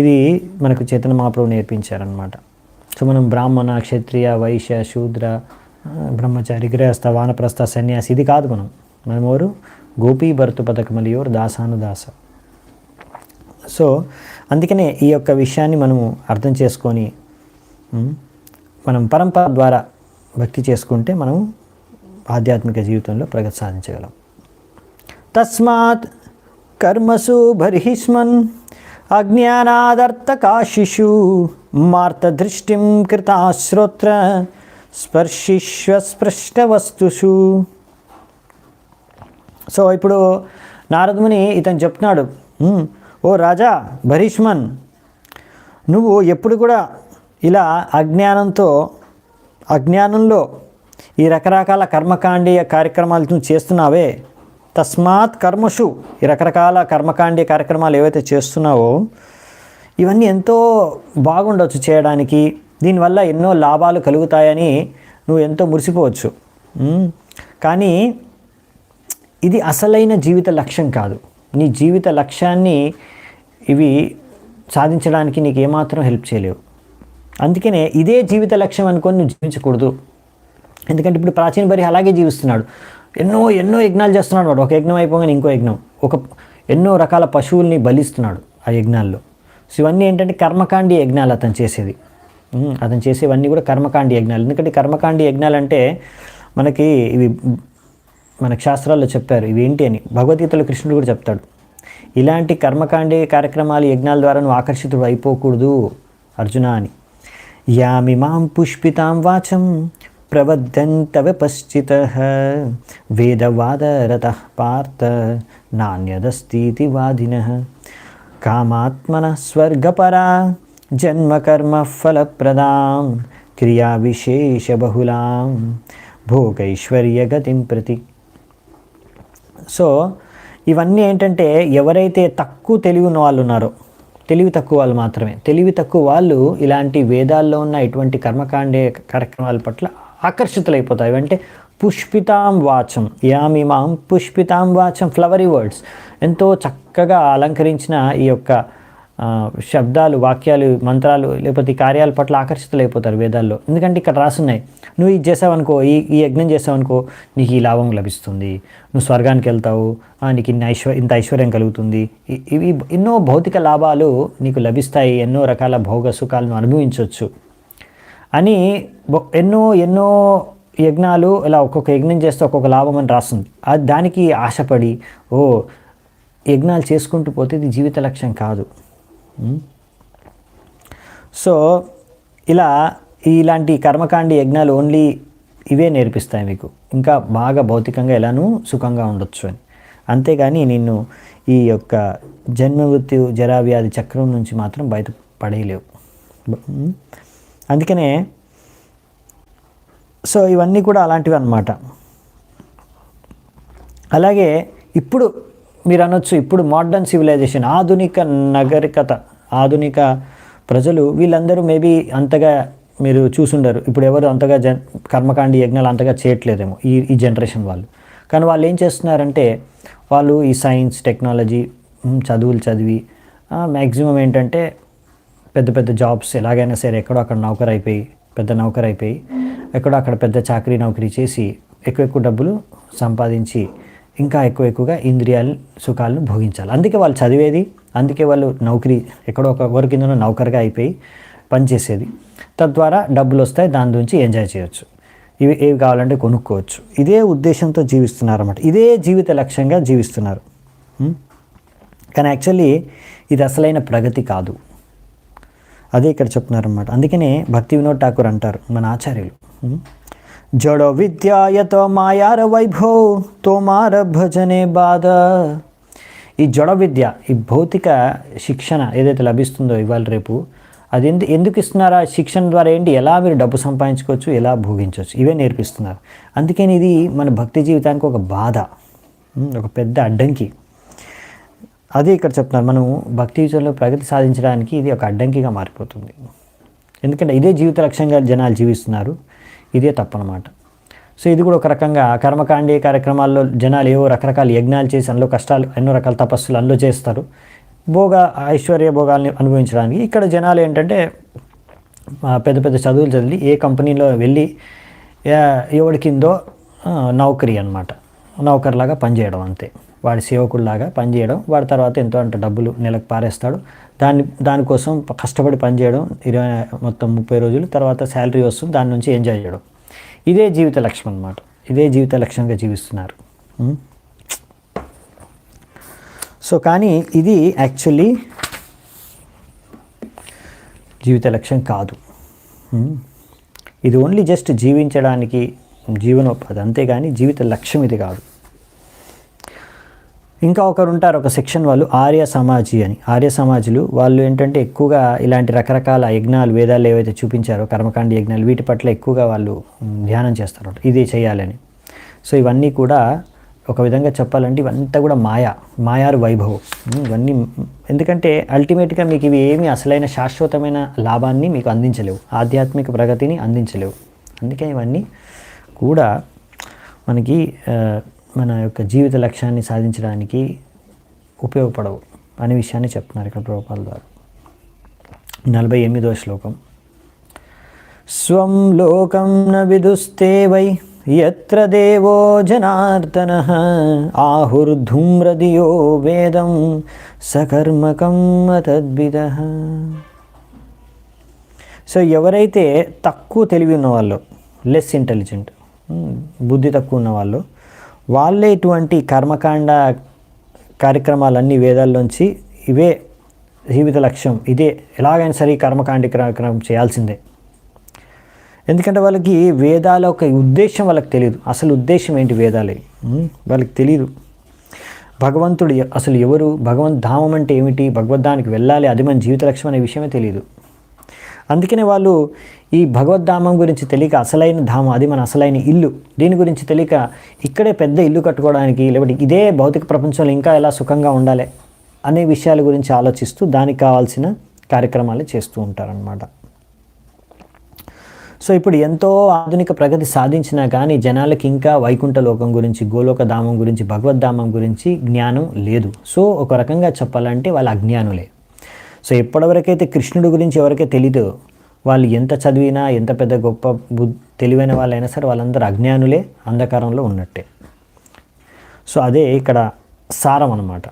ఇది మనకు చైతన్య మహాప్రభువు నేర్పించారనమాట. సో మనం బ్రాహ్మణ, క్షత్రియ, వైశ్య, శూద్ర, బ్రహ్మచారి, గృహస్థ, వానప్రస్థ, సన్యాసి ఇది కాదు. మనం ఎవరు? గోపీ భర్తృపద కమలయోర్ దాసానుదాస. సో అందుకనే ఈ యొక్క విషయాన్ని మనము అర్థం చేసుకొని మనం పరంపర ద్వారా భక్తి చేసుకుంటే మనం ఆధ్యాత్మిక జీవితంలో ప్రగతి సాధించగలం. తస్మాత్ కర్మసు బర్హిష్మన్ అజ్ఞానాదర్థకాశిషు మార్తదృష్టిం కృతాశ్రోత్ర స్పర్శిష్వ స్పృష్టవస్తుషు. సో ఇప్పుడు నారదుముని ఇతను చెప్తున్నాడు, ఓ రాజా బర్హిష్మన్, నువ్వు ఎప్పుడు కూడా ఇలా అజ్ఞానంలో ఈ రకరకాల కర్మకాండీయ కార్యక్రమాలు నువ్వు చేస్తున్నావే, తస్మాత్ కర్మషు, ఈ రకరకాల కర్మకాండీయ కార్యక్రమాలు ఏవైతే చేస్తున్నావో ఇవన్నీ ఎంతో బాగుండవచ్చు చేయడానికి, దీనివల్ల ఎన్నో లాభాలు కలుగుతాయని నువ్వు ఎంతో మురిసిపోవచ్చు. కానీ ఇది అసలైన జీవిత లక్ష్యం కాదు. నీ జీవిత లక్ష్యాన్ని ఇవి సాధించడానికి నీకు ఏమాత్రం హెల్ప్ చేయలేవు. అందుకనే ఇదే జీవిత లక్ష్యం అనుకొని నువ్వు జీవించకూడదు. ఎందుకంటే ఇప్పుడు ప్రాచీన బరి అలాగే జీవిస్తున్నాడు. ఎన్నో ఎన్నో యజ్ఞాలు చేస్తున్నాడు వాడు. ఒక యజ్ఞం అయిపోగానే ఇంకో యజ్ఞం, ఎన్నో రకాల పశువుల్ని బలిస్తున్నాడు ఆ యజ్ఞాల్లో. సో ఇవన్నీ ఏంటంటే కర్మకాండి యజ్ఞాలు అతను చేసేది. అతను చేసేవన్నీ కూడా కర్మకాండి యజ్ఞాలు. ఎందుకంటే కర్మకాండి యజ్ఞాలు అంటే మనకి ఇవి మనకు శాస్త్రాల్లో చెప్పారు ఇవి ఏంటి అని. భగవద్గీతలో కృష్ణుడు కూడా చెప్తాడు, ఇలాంటి కర్మకాండే కార్యక్రమాలు యజ్ఞాల ద్వారా నువ్వు ఆకర్షితుడు అయిపోకూడదు అర్జున అని. యామిమాం పుష్పితాం వాచం ప్రవదంతవ పశ్చితః వేదవాదరతః పార్థ నాణ్యదస్తితి వాదినః కామాత్మన స్వర్గపరా జన్మకర్మ ఫలప్రదాం క్రియా విశేష బహుళాం భోగైశ్వర్యగతిం ప్రతి. సో ఇవన్నీ ఏంటంటే ఎవరైతే తక్కువ తెలివి ఉన్న వాళ్ళు ఉన్నారో, తెలివి తక్కువ వాళ్ళు మాత్రమే, తెలివి తక్కువ వాళ్ళు ఇలాంటి వేదాల్లో ఉన్న ఇటువంటి కర్మకాండే కార్యక్రమాల పట్ల ఆకర్షితులైపోతాయి. అంటే పుష్పితాం వాచం, యామిమాం పుష్పితాం వాచం, ఫ్లవరీ వర్డ్స్, ఎంతో చక్కగా అలంకరించిన ఈ యొక్క శబ్దాలు, వాక్యాలు, మంత్రాలు లేకపోతే ఈ కార్యాల పట్ల ఆకర్షితులైపోతారు వేదాల్లో. ఎందుకంటే ఇక్కడ రాసున్నాయి, నువ్వు ఇది చేసావనుకో, ఈ యజ్ఞం చేసావనుకో నీకు ఈ లాభం లభిస్తుంది, నువ్వు స్వర్గానికి వెళ్తావు, నీకు ఇంత ఐశ్వర్యం కలుగుతుంది, ఇవి ఎన్నో భౌతిక లాభాలు నీకు లభిస్తాయి, ఎన్నో రకాల భోగ సుఖాలను అనుభవించవచ్చు అని ఎన్నో ఎన్నో యజ్ఞాలు ఇలా ఒక్కొక్క యజ్ఞం చేస్తే ఒక్కొక్క లాభం అని రాస్తుంది. దానికి ఆశపడి యజ్ఞాలు చేసుకుంటూ పోతే ఇది జీవిత లక్ష్యం కాదు. సో ఇలాంటి కర్మకాండి యజ్ఞాలు ఓన్లీ ఇవే నేర్పిస్తాయి మీకు, ఇంకా బాగా భౌతికంగా ఎలానూ సుఖంగా ఉండొచ్చు అని. అంతేగాని నిన్ను ఈ యొక్క జన్మమృత్యు జరావ్యాధి చక్రం నుంచి మాత్రం బయట పడేయలేవు. అందుకనే సో ఇవన్నీ కూడా అలాంటివి అన్నమాట. అలాగే ఇప్పుడు మీరు అనొచ్చు, ఇప్పుడు మోడర్న్ సివిలైజేషన్, ఆధునిక నాగరికత, ఆధునిక ప్రజలు వీళ్ళందరూ మేబీ అంతగా మీరు చూసుండరు, ఇప్పుడు ఎవరు అంతగా కర్మకాండి యజ్ఞాలు అంతగా చేయట్లేదేమో ఈ జనరేషన్ వాళ్ళు. కానీ వాళ్ళు ఏం చేస్తున్నారంటే వాళ్ళు ఈ సైన్స్ టెక్నాలజీ చదువులు చదివి మ్యాక్సిమం ఏంటంటే పెద్ద పెద్ద జాబ్స్ ఎలాగైనా సరే ఎక్కడో అక్కడ పెద్ద నౌకర్ అయిపోయి ఎక్కడో అక్కడ పెద్ద చాకరీ నౌకరీ చేసి ఎక్కువ డబ్బులు సంపాదించి ఇంకా ఎక్కువగా ఇంద్రియాల సుఖాలను భోగించాలి. అందుకే వాళ్ళు చదివేది, అందుకే వాళ్ళు నౌకరీ ఎక్కడో ఒక వర్క్ కింద నౌకర్గా అయిపోయి పనిచేసేది. తద్వారా డబ్బులు వస్తాయి, దాని నుంచి ఎంజాయ్ చేయొచ్చు, ఏవి కావాలంటే కొనుక్కోవచ్చు. ఇదే ఉద్దేశంతో జీవిస్తున్నారు అన్నమాట, ఇదే జీవిత లక్ష్యంగా జీవిస్తున్నారు. కానీ యాక్చువల్లీ ఇది అసలైన ప్రగతి కాదు, అదే ఇక్కడ చెప్తున్నారన్నమాట. అందుకనే భక్తి వినోద్ ఠాకూర్ అంటారు మన ఆచార్యులు, జడో విద్యాయతో మాయార వైభవ్ తోమార భజనే బాధ. ఈ జడ విద్య, ఈ భౌతిక శిక్షణ ఏదైతే లభిస్తుందో ఇవాళ రేపు, అది ఎందుకు ఇస్తున్నారా? శిక్షణ ద్వారా ఏంటి, ఎలా మీరు డబ్బు సంపాదించుకోవచ్చు, ఎలా భోగించవచ్చు, ఇవే నేర్పిస్తున్నారు. అందుకని ఇది మన భక్తి జీవితానికి ఒక బాధ, ఒక పెద్ద అడ్డంకి. అదే ఇక్కడ చెప్తున్నారు, మనం భక్తి జీవితంలో ప్రగతి సాధించడానికి ఇది ఒక అడ్డంకిగా మారిపోతుంది. ఎందుకంటే ఇదే జీవిత లక్ష్యంగా జనాలు జీవిస్తున్నారు, ఇదే తప్పనమాట. సో ఇది కూడా ఒక రకంగా కర్మకాండీ కార్యక్రమాల్లో జనాలు ఏవో రకరకాల యజ్ఞాలు చేసి అందులో కష్టాలు, ఎన్నో రకాల తపస్సులు అందులో చేస్తారు ఐశ్వర్య భోగాల్ని అనుభవించడానికి. ఇక్కడ జనాలు ఏంటంటే పెద్ద పెద్ద చదువులు చదివి ఏ కంపెనీలో వెళ్ళి ఎవడి కిందో నౌకరీ అనమాట, నౌకర్లాగా పనిచేయడం అంతే, వాడి సేవకుల్లాగా పనిచేయడం, వాడి తర్వాత ఎంతో అంత డబ్బులు నెలకు పారేస్తాడు, దానికోసం కష్టపడి పనిచేయడం మొత్తం 30 రోజులు, తర్వాత శాలరీ వస్తుంది, దాని నుంచి ఎంజాయ్ చేయడం. ఇదే జీవిత లక్ష్యం అన్నమాట, ఇదే జీవిత లక్ష్యంగా జీవిస్తున్నారు. సో కానీ ఇది యాక్చువల్లీ జీవిత లక్ష్యం కాదు, ఇది ఓన్లీ జస్ట్ జీవించడానికి జీవనోపాధి, అంతేగాని జీవిత లక్ష్యం ఇది కాదు. ఇంకా ఒకరు ఉంటారు, ఒక సెక్షన్ వాళ్ళు ఆర్య సమాజీ అని. ఆర్య సమాజులు వాళ్ళు ఏంటంటే ఎక్కువగా ఇలాంటి రకరకాల యజ్ఞాలు, వేదాలు ఏవైతే చూపించారో కర్మకాండ యజ్ఞాలు, వీటి పట్ల ఎక్కువగా వాళ్ళు ధ్యానం చేస్తారు, ఇది చేయాలని. సో ఇవన్నీ కూడా ఒక విధంగా చెప్పాలంటే ఇవంతా కూడా మాయారు వైభవం ఇవన్నీ. ఎందుకంటే అల్టిమేట్గా మీకు ఇవి ఏమీ అసలైన శాశ్వతమైన లాభాన్ని మీకు అందించలేవు, ఆధ్యాత్మిక ప్రగతిని అందించలేవు. అందుకే ఇవన్నీ కూడా మనకి మన యొక్క జీవిత లక్ష్యాన్ని సాధించడానికి ఉపయోగపడవు అనే విషయాన్ని చెప్తున్నారు ఇక్కడ ప్రభుపాదుల ద్వారా. 48వ శ్లోకం. స్వం లోకం న విదుస్తే వై యత్ర దేవో జనార్దనః ఆహుర్ధూమ్రధియో వేదం సకర్మకం తద్విదః. సో ఎవరైతే తక్కువ తెలివి ఉన్నవాళ్ళు, లెస్ ఇంటెలిజెంట్, బుద్ధి తక్కువ ఉన్నవాళ్ళు, వాళ్ళే ఇటువంటి కర్మకాండ కార్యక్రమాలన్నీ వేదాల్లోంచి ఇవే జీవిత లక్ష్యం, ఇదే ఎలాగైనా సరే కర్మకాండ కార్యక్రమం చేయాల్సిందే. ఎందుకంటే వాళ్ళకి వేదాల ఒక ఉద్దేశం వాళ్ళకి తెలియదు. అసలు ఉద్దేశం ఏంటి వేదాలే వాళ్ళకి తెలియదు. భగవంతుడు అసలు ఎవరు, భగవంత్ ధామం అంటే ఏమిటి, భగవద్ధామానికి వెళ్ళాలి, అది మన జీవిత లక్ష్యం అనే విషయమే తెలియదు. అందుకనే వాళ్ళు ఈ భగవద్ధామం గురించి తెలియక అసలైన ధామం, అది మన అసలైన ఇల్లు, దీని గురించి తెలియక ఇక్కడే పెద్ద ఇల్లు కట్టుకోవడానికి, లేకపోతే ఇదే భౌతిక ప్రపంచంలో ఇంకా ఎలా సుఖంగా ఉండాలి అనే విషయాల గురించి ఆలోచిస్తూ దానికి కావాల్సిన కార్యక్రమాలు చేస్తూ ఉంటారనమాట. సో ఇప్పుడు ఎంతో ఆధునిక ప్రగతి సాధించినా కానీ జనాలకి ఇంకా వైకుంఠ లోకం గురించి, గోలోక ధామం గురించి, భగవద్ధామం గురించి జ్ఞానం లేదు. సో ఒక రకంగా చెప్పాలంటే వాళ్ళు అజ్ఞానులే. సో ఎప్పటివరకైతే కృష్ణుడి గురించి ఎవరికైతే తెలీదో, వాళ్ళు ఎంత చదివినా, ఎంత పెద్ద గొప్ప తెలివైన వాళ్ళైనా సరే వాళ్ళందరూ అజ్ఞానులే, అంధకారంలో ఉన్నట్టే. సో అదే ఇక్కడ సారం అన్నమాట.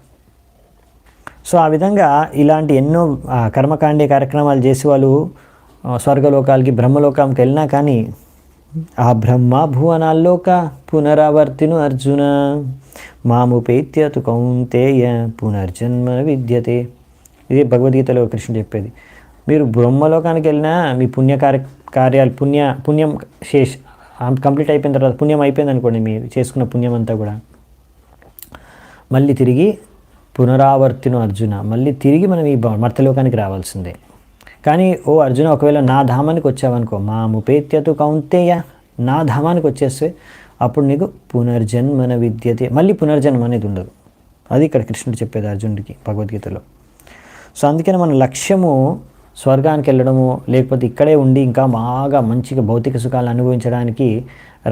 సో ఆ విధంగా ఇలాంటి ఎన్నో కర్మకాండే కార్యక్రమాలు చేసి వాళ్ళు స్వర్గలోకాలకి, బ్రహ్మలోకానికి వెళ్ళినా కానీ ఆ బ్రహ్మ భువనాల్లోక పునరావర్తిను అర్జున మాముపేత్యతు కౌంతేయ పునర్జన్మ విద్యతే. ఇదే భగవద్గీతలో కృష్ణుడు చెప్పేది. మీరు బ్రహ్మలోకానికి వెళ్ళినా మీ కార్యాలు పుణ్యం కంప్లీట్ అయిపోయిన తర్వాత, పుణ్యం అయిపోయింది అనుకోండి, మీరు చేసుకున్న పుణ్యం అంతా కూడా మళ్ళీ తిరిగి పునరావర్తిను అర్జున, మళ్ళీ తిరిగి మనం ఈ మర్త్యలోకానికి రావాల్సిందే. కానీ ఓ అర్జున, ఒకవేళ నా ధామానికి వచ్చావనుకో, మాముపేత్యతు కౌంతేయ, నా ధామానికి వచ్చేస్తే అప్పుడు నీకు పునర్జన్మన విద్యతే, మళ్ళీ పునర్జన్మ అనేది ఉండదు. అది ఇక్కడ కృష్ణుడు చెప్పేది అర్జునుడికి భగవద్గీతలో. సో అందుకని మన లక్ష్యము స్వర్గానికి వెళ్ళడము, లేకపోతే ఇక్కడే ఉండి ఇంకా బాగా మంచిగా భౌతిక సుఖాలను అనుభవించడానికి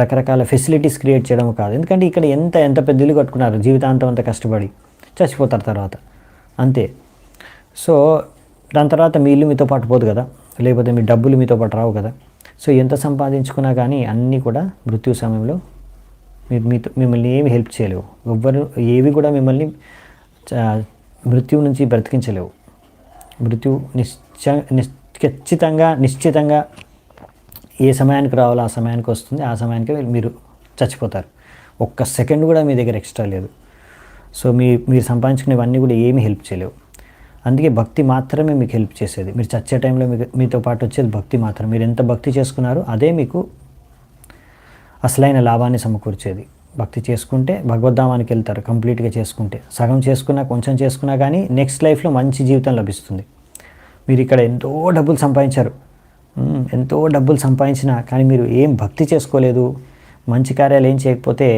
రకరకాల ఫెసిలిటీస్ క్రియేట్ చేయడం కాదు. ఎందుకంటే ఇక్కడ ఎంత పెద్ద ఇల్లు కట్టుకున్నారు, జీవితాంతం అంతా కష్టపడి చచ్చిపోతారు తర్వాత, అంతే. సో దాని తర్వాత మీ ఇల్లు మీతో పాటు పోదు కదా, లేకపోతే మీ డబ్బులు మీతో పాటు రావు కదా. సో ఎంత సంపాదించుకున్నా కానీ అన్నీ కూడా మృత్యు సమయంలో మిమ్మల్ని ఏమి హెల్ప్ చేయలేవు. ఏవి కూడా మిమ్మల్ని మృత్యువు నుంచి బ్రతికించలేవు. మృత్యు నిశ్చితంగా ఏ సమయానికి రావాలో ఆ సమయానికి వస్తుంది, ఆ సమయానికి మీరు చచ్చిపోతారు. ఒక్క సెకండ్ కూడా మీ దగ్గర ఎక్స్ట్రా లేదు. సో మీరు సంపాదించుకునేవన్నీ కూడా ఏమీ హెల్ప్ చేయలేవు. అందుకే భక్తి మాత్రమే మీకు హెల్ప్ చేసేది. మీరు చచ్చే టైంలో మీతో పాటు వచ్చేది భక్తి మాత్రం. మీరు ఎంత భక్తి చేసుకున్నారో అదే మీకు అసలైన లాభాన్ని సమకూర్చేది. భక్తి చేసుకుంటే భగవద్ధామానికి వెళ్తారు కంప్లీట్గా చేసుకుంటే. సగం చేసుకున్నా, కొంచెం చేసుకున్నా కానీ నెక్స్ట్ లైఫ్లో మంచి జీవితం లభిస్తుంది. మీరు ఇక్కడ ఎంతో డబ్బులు సంపాదించినా కానీ మీరు ఏం భక్తి చేసుకోలేదు, మంచి కార్యాలు ఏం చేయకపోతే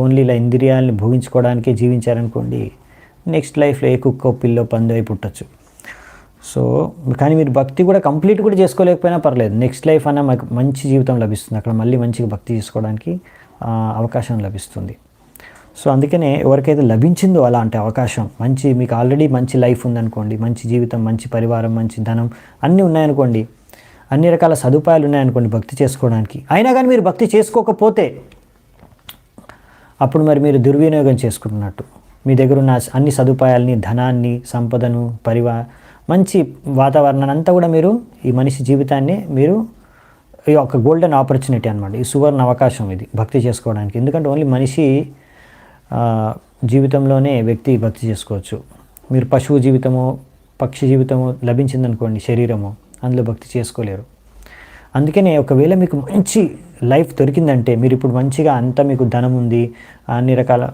ఓన్లీ ఇలా ఇంద్రియాలని భోగించుకోవడానికే జీవించారనుకోండి, నెక్స్ట్ లైఫ్లో ఏ కుక్కో పిల్లో పందో అయి పుట్టచ్చు. సో కానీ మీరు భక్తి కూడా కంప్లీట్ కూడా చేసుకోలేకపోయినా పర్లేదు, నెక్స్ట్ లైఫ్ అన్న మాకు మంచి జీవితం లభిస్తుంది. అక్కడ మళ్ళీ మంచిగా భక్తి చేసుకోవడానికి అవకాశం లభిస్తుంది. సో అందుకనే ఎవరికైతే లభించిందో అలాంటి అవకాశం, మీకు ఆల్రెడీ మంచి లైఫ్ ఉందనుకోండి, మంచి జీవితం, మంచి పరివారం, మంచి ధనం అన్నీ ఉన్నాయనుకోండి, అన్ని రకాల సదుపాయాలు ఉన్నాయనుకోండి భక్తి చేసుకోవడానికి, అయినా కానీ మీరు భక్తి చేసుకోకపోతే అప్పుడు మరి మీరు దుర్వినియోగం చేసుకుంటున్నట్టు. మీ దగ్గర ఉన్న అన్ని సదుపాయాలని, ధనాన్ని, సంపదను, మంచి వాతావరణాన్ని అంతా కూడా మీరు ఈ మనిషి జీవితాన్ని మీరు ఈ ఒక గోల్డెన్ ఆపర్చునిటీ అనమాట, ఈ సువర్ణ అవకాశం ఇది భక్తి చేసుకోవడానికి. ఎందుకంటే ఓన్లీ మనిషి జీవితంలోనే వ్యక్తి భక్తి చేసుకోవచ్చు. మీరు పశువు జీవితమో పక్షి జీవితమో లభించిందనుకోండి శరీరము, అందులో భక్తి చేసుకోలేరు. అందుకనే ఒకవేళ మీకు మంచి లైఫ్ దొరికిందంటే, మీరు ఇప్పుడు మంచిగా అంతా మీకు ధనం ఉంది, అన్ని రకాల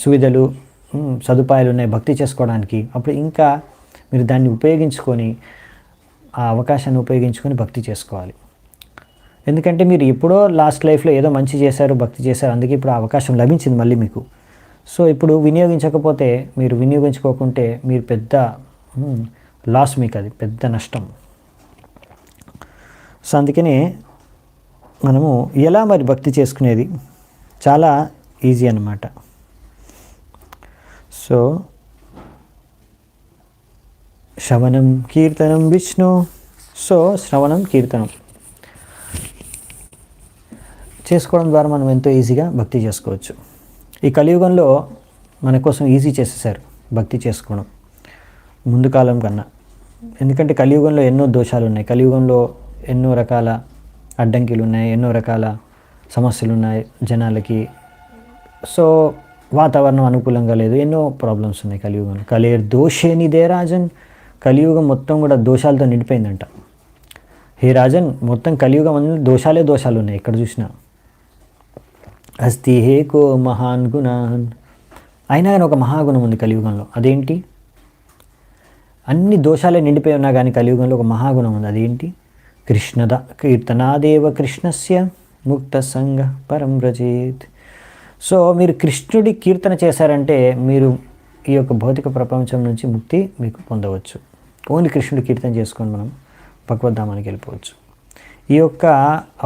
సువిధలు సదుపాయాలు ఉన్నాయి భక్తి చేసుకోవడానికి, అప్పుడు ఇంకా మీరు దాన్ని ఉపయోగించుకొని, ఆ అవకాశాన్ని ఉపయోగించుకొని భక్తి చేసుకోవాలి. ఎందుకంటే మీరు ఎప్పుడో లాస్ట్ లైఫ్లో ఏదో మంచి చేశారు, భక్తి చేశారు, అందుకే ఇప్పుడు ఆ అవకాశం లభించింది మళ్ళీ మీకు. సో ఇప్పుడు వినియోగించకపోతే, మీరు వినియోగించుకోకుంటే మీరు పెద్ద లాస్, మీకు అది పెద్ద నష్టం. సో అందుకనే మనము ఎలా మరి భక్తి చేసుకునేది చాలా ఈజీ అన్నమాట. సో శ్రవణం కీర్తనం విష్ణు. సో శ్రవణం కీర్తనం చేసుకోవడం ద్వారా మనం ఎంతో ఈజీగా భక్తి చేసుకోవచ్చు. ఈ కలియుగంలో మన కోసం ఈజీ చేసేసారు భక్తి చేసుకోవడం ముందు కాలం కన్నా. ఎందుకంటే కలియుగంలో ఎన్నో దోషాలు ఉన్నాయి, కలియుగంలో ఎన్నో రకాల అడ్డంకిలు ఉన్నాయి, ఎన్నో రకాల సమస్యలు ఉన్నాయి జనాలకి. సో వాతావరణం అనుకూలంగా లేదు, ఎన్నో ప్రాబ్లమ్స్ ఉన్నాయి కలియుగంలో. కలియర్ దోషేనిదే రాజన్, కలియుగం మొత్తం కూడా దోషాలతో నిండిపోయిందంట. హే రాజన్, మొత్తం కలియుగం అన్ని దోషాలు ఉన్నాయి ఎక్కడ చూసినా. అస్తి హేకో మహాన్ గుణాన్, అయినా కానీ ఒక మహాగుణం ఉంది కలియుగంలో. అదేంటి? అన్ని దోషాలే నిండిపోయి ఉన్నా కానీ కలియుగంలో ఒక మహాగుణం ఉంది. అదేంటి? కృష్ణద కీర్తనాదేవ కృష్ణస్య ముక్త సంగ పరం వ్రజేత్. సో మీరు కృష్ణుడి కీర్తన చేశారంటే మీరు ఈ యొక్క భౌతిక ప్రపంచం నుంచి ముక్తి మీకు పొందవచ్చు. ఓన్లీ కృష్ణుడి కీర్తన చేసుకొని మనం భగవద్ధామానికి వెళ్ళిపోవచ్చు. ఈ యొక్క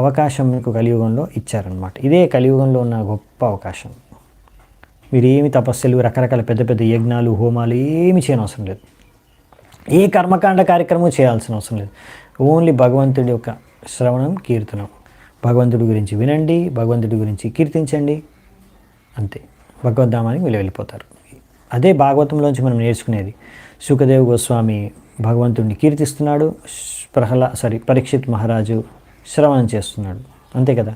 అవకాశం మీకు కలియుగంలో ఇచ్చారనమాట. ఇదే కలియుగంలో ఉన్న గొప్ప అవకాశం. మీరు ఏమి తపస్సులు, రకరకాల పెద్ద పెద్ద యజ్ఞాలు, హోమాలు ఏమి చేయనవసరం లేదు, ఏ కర్మకాండ కార్యక్రమం చేయాల్సిన అవసరం లేదు. ఓన్లీ భగవంతుడి యొక్క శ్రవణం, కీర్తనం, భగవంతుడి గురించి వినండి, భగవంతుడి గురించి కీర్తించండి, అంతే. భగవద్ధామానికి వెళ్ళిపోతారు. అదే భాగవతంలోంచి మనం నేర్చుకునేది. సుఖదేవ్ గోస్వామి భగవంతుడిని కీర్తిస్తున్నాడు, పరీక్షిత్ మహారాజు శ్రవణం చేస్తున్నాడు, అంతే కదా.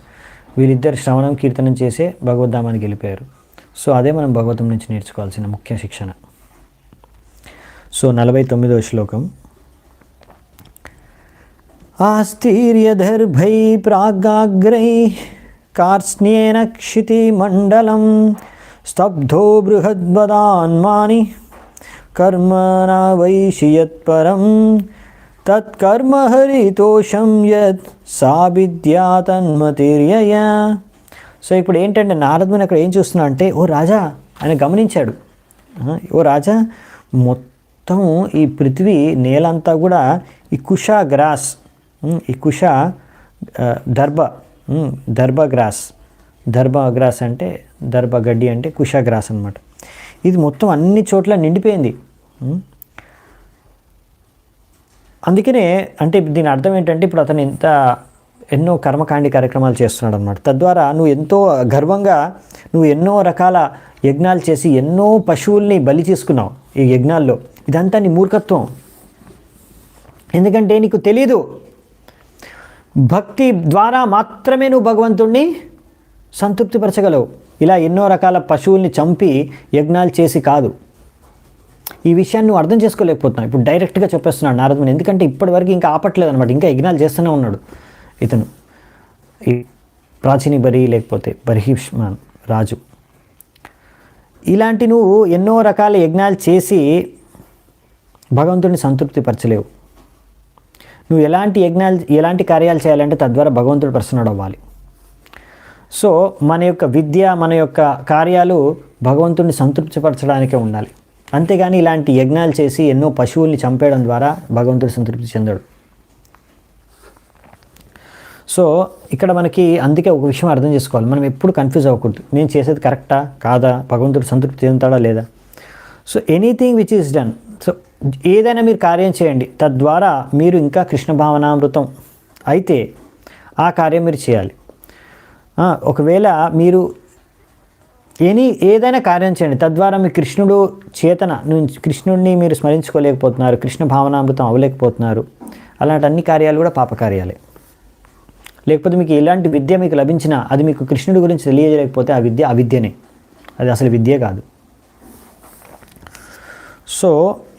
వీళ్ళిద్దరు శ్రవణం, కీర్తనం చేసే భగవద్ధామానికి వెళ్ళిపోయారు. సో అదే మనం భగవతం నుంచి నేర్చుకోవాల్సిన ముఖ్య శిక్షణ. సో 49వ శ్లోకం. ఆస్థీర్యదర్భై ప్రాగాగ్రై కార్స్న్యేన క్షితిమండలం స్తబ్ధో బృహద్వదాన్మాని కర్మణ వైషియత్పరం తత్కర్మ హరితోషం యత్ సావిద్యా తన్మతిర్యయ. సో ఇప్పుడు ఏంటంటే నారదుని అక్కడ ఏం చూస్తున్నా అంటే, ఓ రాజా, ఆయన గమనించాడు, ఓ రాజా, మొత్తం ఈ పృథ్వీ నేలంతా కూడా ఈ కుష గ్రాస్, ఈ కుష దర్భ గ్రాస్ అంటే దర్భ గడ్డి అంటే కుష గ్రాస్ అనమాట. ఇది మొత్తం అన్ని చోట్ల నిండిపోయింది. అందుకనే అంటే దీని అర్థం ఏంటంటే ఇప్పుడు అతను ఎన్నో కర్మకాండి కార్యక్రమాలు చేస్తున్నాడు అనమాట. తద్వారా నువ్వు ఎంతో గర్వంగా నువ్వు ఎన్నో రకాల యజ్ఞాలు చేసి ఎన్నో పశువుల్ని బలి చేసుకున్నావు ఈ యజ్ఞాల్లో. ఇదంతా నీ మూర్ఖత్వం. ఎందుకంటే నీకు తెలీదు, భక్తి ద్వారా మాత్రమే నువ్వు భగవంతుణ్ణి సంతృప్తిపరచగలవు. ఇలా ఎన్నో రకాల పశువుల్ని చంపి యజ్ఞాలు చేసి కాదు. ఈ విషయాన్ని నువ్వు అర్థం చేసుకోలేకపోతున్నావు. ఇప్పుడు డైరెక్ట్గా చెప్పేస్తున్నాడు నారదుని. ఎందుకంటే ఇప్పటివరకు ఇంకా ఆపట్లేదు అనమాట, ఇంకా యజ్ఞాలు చేస్తూనే ఉన్నాడు ఇతను, ఈ ప్రాచీని బరి లేకపోతే బర్హిష్మాన్ రాజు. ఇలాంటి నువ్వు ఎన్నో రకాల యజ్ఞాలు చేసి భగవంతుడిని సంతృప్తిపరచలేవు. నువ్వు ఎలాంటి కార్యాలు చేయాలంటే తద్వారా భగవంతుడు ప్రసన్నుడు అవ్వాలి. సో మన యొక్క విద్య, మన యొక్క కార్యాలు భగవంతుడిని సంతృప్తిపరచడానికే ఉండాలి. అంతేగాని ఇలాంటి యజ్ఞాలు చేసి ఎన్నో పశువుల్ని చంపేయడం ద్వారా భగవంతుడు సంతృప్తి చెందడు. సో ఇక్కడ మనకి అందుకే ఒక విషయం అర్థం చేసుకోవాలి, మనం ఎప్పుడు కన్ఫ్యూజ్ అవ్వకూడదు. నేను చేసేది కరెక్టా కాదా, భగవంతుడు సంతృప్తి చెందుతాడా లేదా. So anything which is done, so ఏదైనా మీరు కార్యం చేయండి, తద్వారా మీరు ఇంకా కృష్ణ భావనామృతం అయితే ఆ కార్యం మీరు చేయాలి. ఒకవేళ మీరు ఏదైనా కార్యం చేయండి, తద్వారా మీ కృష్ణుడు చేతన, కృష్ణుడిని మీరు స్మరించుకోలేకపోతున్నారు, కృష్ణ భావనామృతం అవ్వలేకపోతున్నారు, అలాంటి అన్ని కార్యాలు కూడా పాపకార్యాలే. లేకపోతే మీకు ఎలాంటి విద్య మీకు లభించినా అది మీకు కృష్ణుడి గురించి తెలియజేయలేకపోతే ఆ విద్య అవిద్యనే, అది అసలు విద్య కాదు. సో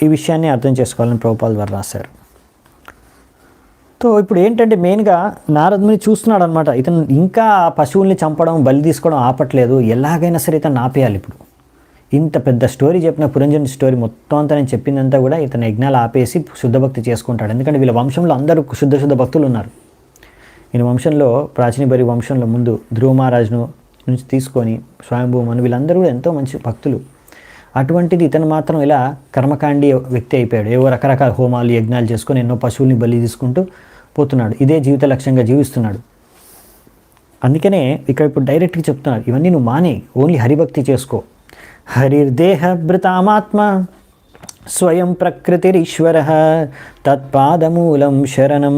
ఈ విషయాన్ని అర్థం చేసుకోవాలని ప్రభుపాద ద్వారా రాశారు. సో ఇప్పుడు ఏంటంటే మెయిన్గా నారదుని చూస్తున్నాడు అనమాట. ఇతను ఇంకా పశువుల్ని చంపడం, బలి తీసుకోవడం ఆపట్లేదు. ఎలాగైనా సరే ఇతను ఆపేయాలి. ఇప్పుడు ఇంత పెద్ద స్టోరీ చెప్పిన పురంజని స్టోరీ మొత్తం అంతా నేను చెప్పిందంతా కూడా ఇతను యజ్ఞాలు ఆపేసి శుద్ధ భక్తి చేసుకుంటాడు. ఎందుకంటే వీళ్ళ వంశంలో అందరూ శుద్ధ భక్తులు ఉన్నారు. ఈయన వంశంలో, ప్రాచీన బరి వంశంలో ముందు ధ్రువ మహారాజును నుంచి తీసుకొని స్వయంభూమను వీళ్ళందరూ కూడా ఎంతో మంచి భక్తులు. అటువంటిది ఇతను మాత్రం ఇలా కర్మకాండి వ్యక్తి అయిపోయాడు. ఏవో రకరకాల హోమాలు, యజ్ఞాలు చేసుకొని ఎన్నో పశువుల్ని బలి తీసుకుంటూ పోతున్నాడు. ఇదే జీవిత లక్ష్యంగా జీవిస్తున్నాడు. అందుకనే ఇక్కడ ఇప్పుడు డైరెక్ట్గా చెప్తున్నాడు, ఇవన్నీ నువ్వు మానే, ఓన్లీ హరిభక్తి చేసుకో. హరిర్దేహ భృతామాత్మ స్వయం ప్రకృతిరీశ్వర తత్పాదమూలం శరణం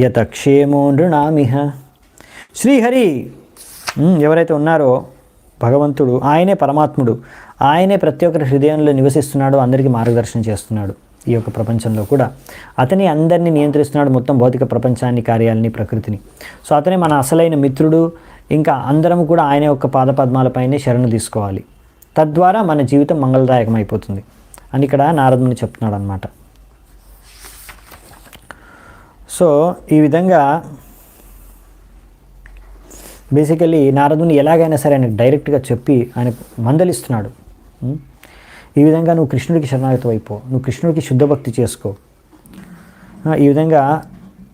యతక్షేమో నృణామిహ. శ్రీహరి ఎవరైతే ఉన్నారో భగవంతుడు ఆయనే పరమాత్ముడు, ఆయనే ప్రతి ఒక్కరి హృదయంలో నివసిస్తున్నాడు, అందరికీ మార్గదర్శనం చేస్తున్నాడు ఈ యొక్క ప్రపంచంలో కూడా. అతని అందరినీ నియంత్రిస్తున్నాడు, మొత్తం భౌతిక ప్రపంచాన్ని, కార్యాలని, ప్రకృతిని. సో అతనే మన అసలైన మిత్రుడు. ఇంకా అందరం కూడా ఆయన యొక్క పాదపద్మాలపైనే శరణు తీసుకోవాలి. తద్వారా మన జీవితం మంగళదాయకం అయిపోతుంది అని ఇక్కడ నారదుని చెప్తున్నాడు అనమాట. సో ఈ విధంగా బేసికలీ నారదుని ఎలాగైనా సరే ఆయన డైరెక్ట్గా చెప్పి ఆయన మందలిస్తున్నాడు. ఈ విధంగా నువ్వు కృష్ణుడికి శరణాగతి అయిపో, నువ్వు కృష్ణుడికి శుద్ధ భక్తి చేసుకో. ఈ విధంగా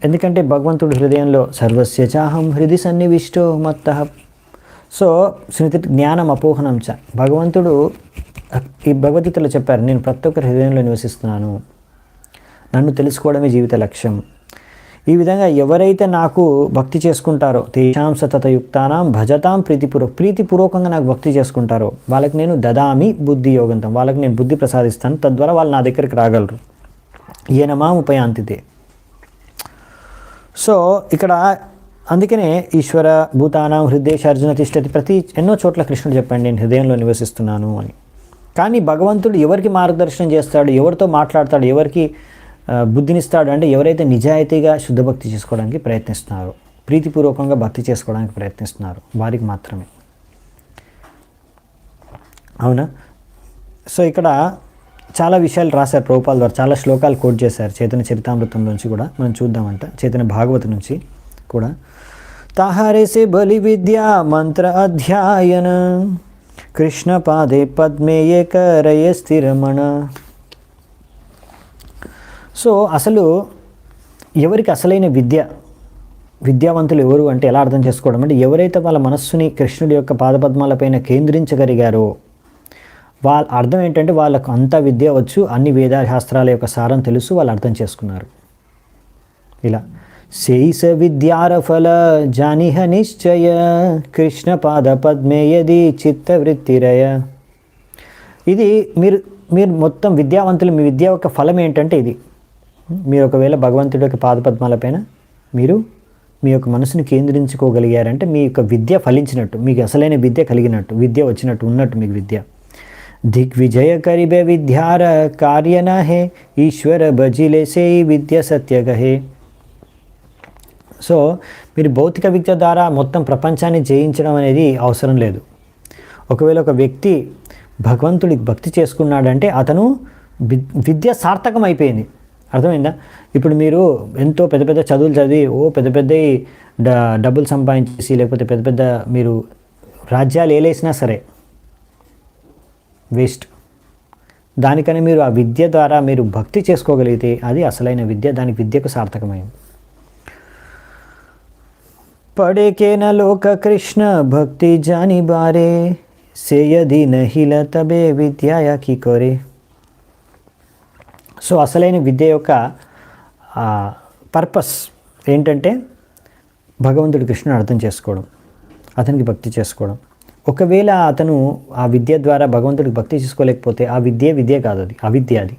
ఎందుకంటే భగవంతుడి హృదయంలో సర్వస్య చాహం హృది సన్నివిష్టో మత్తః. సో స్మృతి జ్ఞానం అపోహనం చ. భగవంతుడు ఈ భగవద్గీతలో చెప్పారు, నేను ప్రతి ఒక్కరి హృదయంలో నివసిస్తున్నాను, నన్ను తెలుసుకోవడమే జీవిత లక్ష్యం. ఈ విధంగా ఎవరైతే నాకు భక్తి చేసుకుంటారో తేషాం సతతయుక్తానాం భజతాం ప్రీతిపూర్వకంగా నాకు భక్తి చేసుకుంటారో వాళ్ళకి నేను దదామి బుద్ధి యోగంతం, వాళ్ళకి నేను బుద్ధి ప్రసాదిస్తాను, తద్వారా వాళ్ళు నా దగ్గరికి రాగలరు. ఈయన మాముపయాంతితే. సో ఇక్కడ అందుకనే ఈశ్వర భూతానాం హృదయేష అర్జున తిష్టతి ఎన్నో చోట్ల కృష్ణుడు చెప్పండి నేను హృదయంలో నివసిస్తున్నాను అని. కానీ భగవంతుడు ఎవరికి మార్గదర్శనం చేస్తాడు, ఎవరితో మాట్లాడతాడు, ఎవరికి బుద్ధినిస్తాడు అంటే ఎవరైతే నిజాయితీగా శుద్ధ భక్తి చేసుకోవడానికి ప్రయత్నిస్తున్నారో, ప్రీతిపూర్వకంగా భక్తి చేసుకోవడానికి ప్రయత్నిస్తున్నారు వారికి మాత్రమే. అవునా? సో ఇక్కడ చాలా విషయాలు రాశారు ప్రభుపాల్ ద్వారా, చాలా శ్లోకాలు కోట్ చేశారు చైతన్య చరితామృతం నుంచి కూడా మనం చూద్దామంట, చైతన్య భాగవత నుంచి కూడా. తాహారేసే బలి విద్యా మంత్ర అధ్యాయన కృష్ణ పాదే పద్మే ఏకరయ స్థిరమణ. సో అసలు ఎవరికి అసలైన విద్యావంతులు ఎవరు అంటే ఎలా అర్థం చేసుకోవడం అంటే ఎవరైతే వాళ్ళ మనస్సుని కృష్ణుడి యొక్క పాదపద్మాలపైన కేంద్రించగలిగారో వాళ్ళ అర్థం ఏంటంటే వాళ్ళకు అంత విద్య వచ్చు, అన్ని వేద శాస్త్రాల యొక్క సారం తెలుసు, వాళ్ళు అర్థం చేసుకున్నారు. ఇలా శైస విద్యారఫల జానిహ నిశ్చయ కృష్ణ పాద పద్మే యది చిత్తవృత్తిరయ. ఇది మీరు మొత్తం విద్యావంతులు, మీ విద్య యొక్క ఫలం ఏంటంటే ఇది. మీరు ఒకవేళ భగవంతుడి యొక్క పాదపద్మాలపైన మీరు మీ యొక్క మనసుని కేంద్రించుకోగలిగారంటే మీ యొక్క విద్య ఫలించినట్టు, మీకు అసలైన విద్య కలిగినట్టు, విద్య వచ్చినట్టు ఉన్నట్టు మీకు విద్య. దిగ్విజయ కరిబే విద్యార కార్యన హే ఈశ్వర భజిలే సే విద్య సత్యగహే. సో మీరు భౌతిక విద్య ద్వారా మొత్తం ప్రపంచాన్ని జయించడం అనేది అవసరం లేదు. ఒకవేళ ఒక వ్యక్తి భగవంతుడికి భక్తి చేసుకున్నాడంటే అతను విద్య సార్థకం అయిపోయింది. అర్థమైందా? ఇప్పుడు మీరు ఎంతో పెద్ద పెద్ద చదువులు చదివి పెద్ద పెద్ద డబ్బులు సంపాదించేసి లేకపోతే పెద్ద పెద్ద మీరు రాజ్యాలు ఏలేసినా సరే వేస్ట్. దానికని మీరు ఆ విద్య ద్వారా మీరు భక్తి చేసుకోగలిగితే అది అసలైన విద్య, దానికి విద్యకు సార్థకమైంది. పడేకేన లోక కృష్ణ భక్తి జాని బారే సేయది నహిల తబే విద్యాయ కి కోరే. సో అసలైన విద్య యొక్క పర్పస్ ఏంటంటే భగవంతుడి కృష్ణుని అర్థం చేసుకోవడం, అతనికి భక్తి చేసుకోవడం. ఒకవేళ అతను ఆ విద్య ద్వారా భగవంతుడికి భక్తి చేసుకోలేకపోతే ఆ విద్య కాదు, అది అవిద్య. అది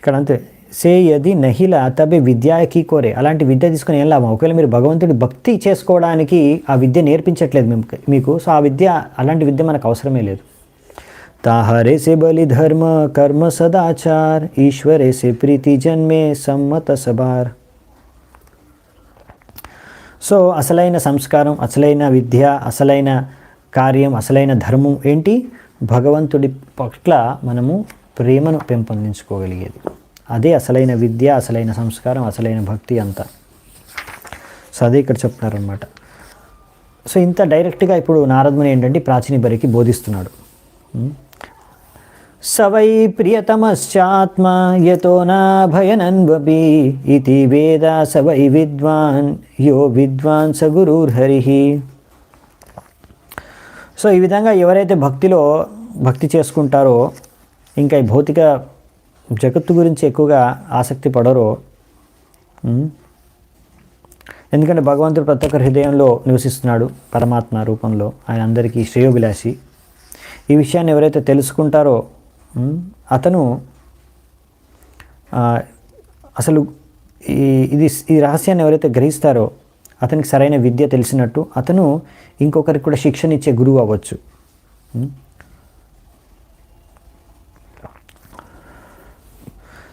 ఇక్కడ అంతే. సే యది నహిల తబే విద్యాకి కోరే. అలాంటి విద్య తీసుకొని ఏం లాభం? ఒకవేళ మీరు భగవంతుడి భక్తి చేసుకోవడానికి ఆ విద్య నేర్పించట్లేదు మీకు, సో ఆ విద్య, అలాంటి విద్య మనకు అవసరమే లేదు. ताहरे से बलि धर्म कर्म सदाचार ईश्वरे से प्रीति जन्मे सम्मत सबार. సో అసలైన సంస్కారం, అసలైన విద్య, అసలైన కార్యం, అసలైన ధర్మం ఏంటి? భగవంతుడి పట్ల మనము ప్రేమను పెంపొందించుకోగలిగేది. అదే అసలైన విద్య, అసలైన సంస్కారం, అసలైన భక్తి అంతా. సో అదే ఇక్కడ చెప్తున్నారనమాట. సో ఇంత డైరెక్ట్గా ఇప్పుడు నారదుని ఏంటంటే ప్రాచీన బరికి బోధిస్తున్నాడు. సవై ప్రియతమశ్చాత్మ యతో నా భయనన్వపి ఇతి వేద సవై విద్వాన్ యో విద్వాన్ స గురుర్హరి. సో ఈ విధంగా ఎవరైతే భక్తి చేసుకుంటారో, ఇంకా ఈ భౌతిక జగత్తు గురించి ఎక్కువగా ఆసక్తి పడరో, ఎందుకంటే భగవంతుడు ప్రతి ఒక్క హృదయంలో నివసిస్తున్నాడు పరమాత్మ రూపంలో, ఆయన అందరికీ శ్రేయోభిలాషి. ఈ విషయాన్ని ఎవరైతే తెలుసుకుంటారో అతను అసలు ఈ రహస్యాన్ని ఎవరైతే గ్రహిస్తారో అతనికి సరైన విద్య తెలిసినట్టు అతను ఇంకొకరికి కూడా శిక్షణ ఇచ్చే గురువు అవ్వచ్చు.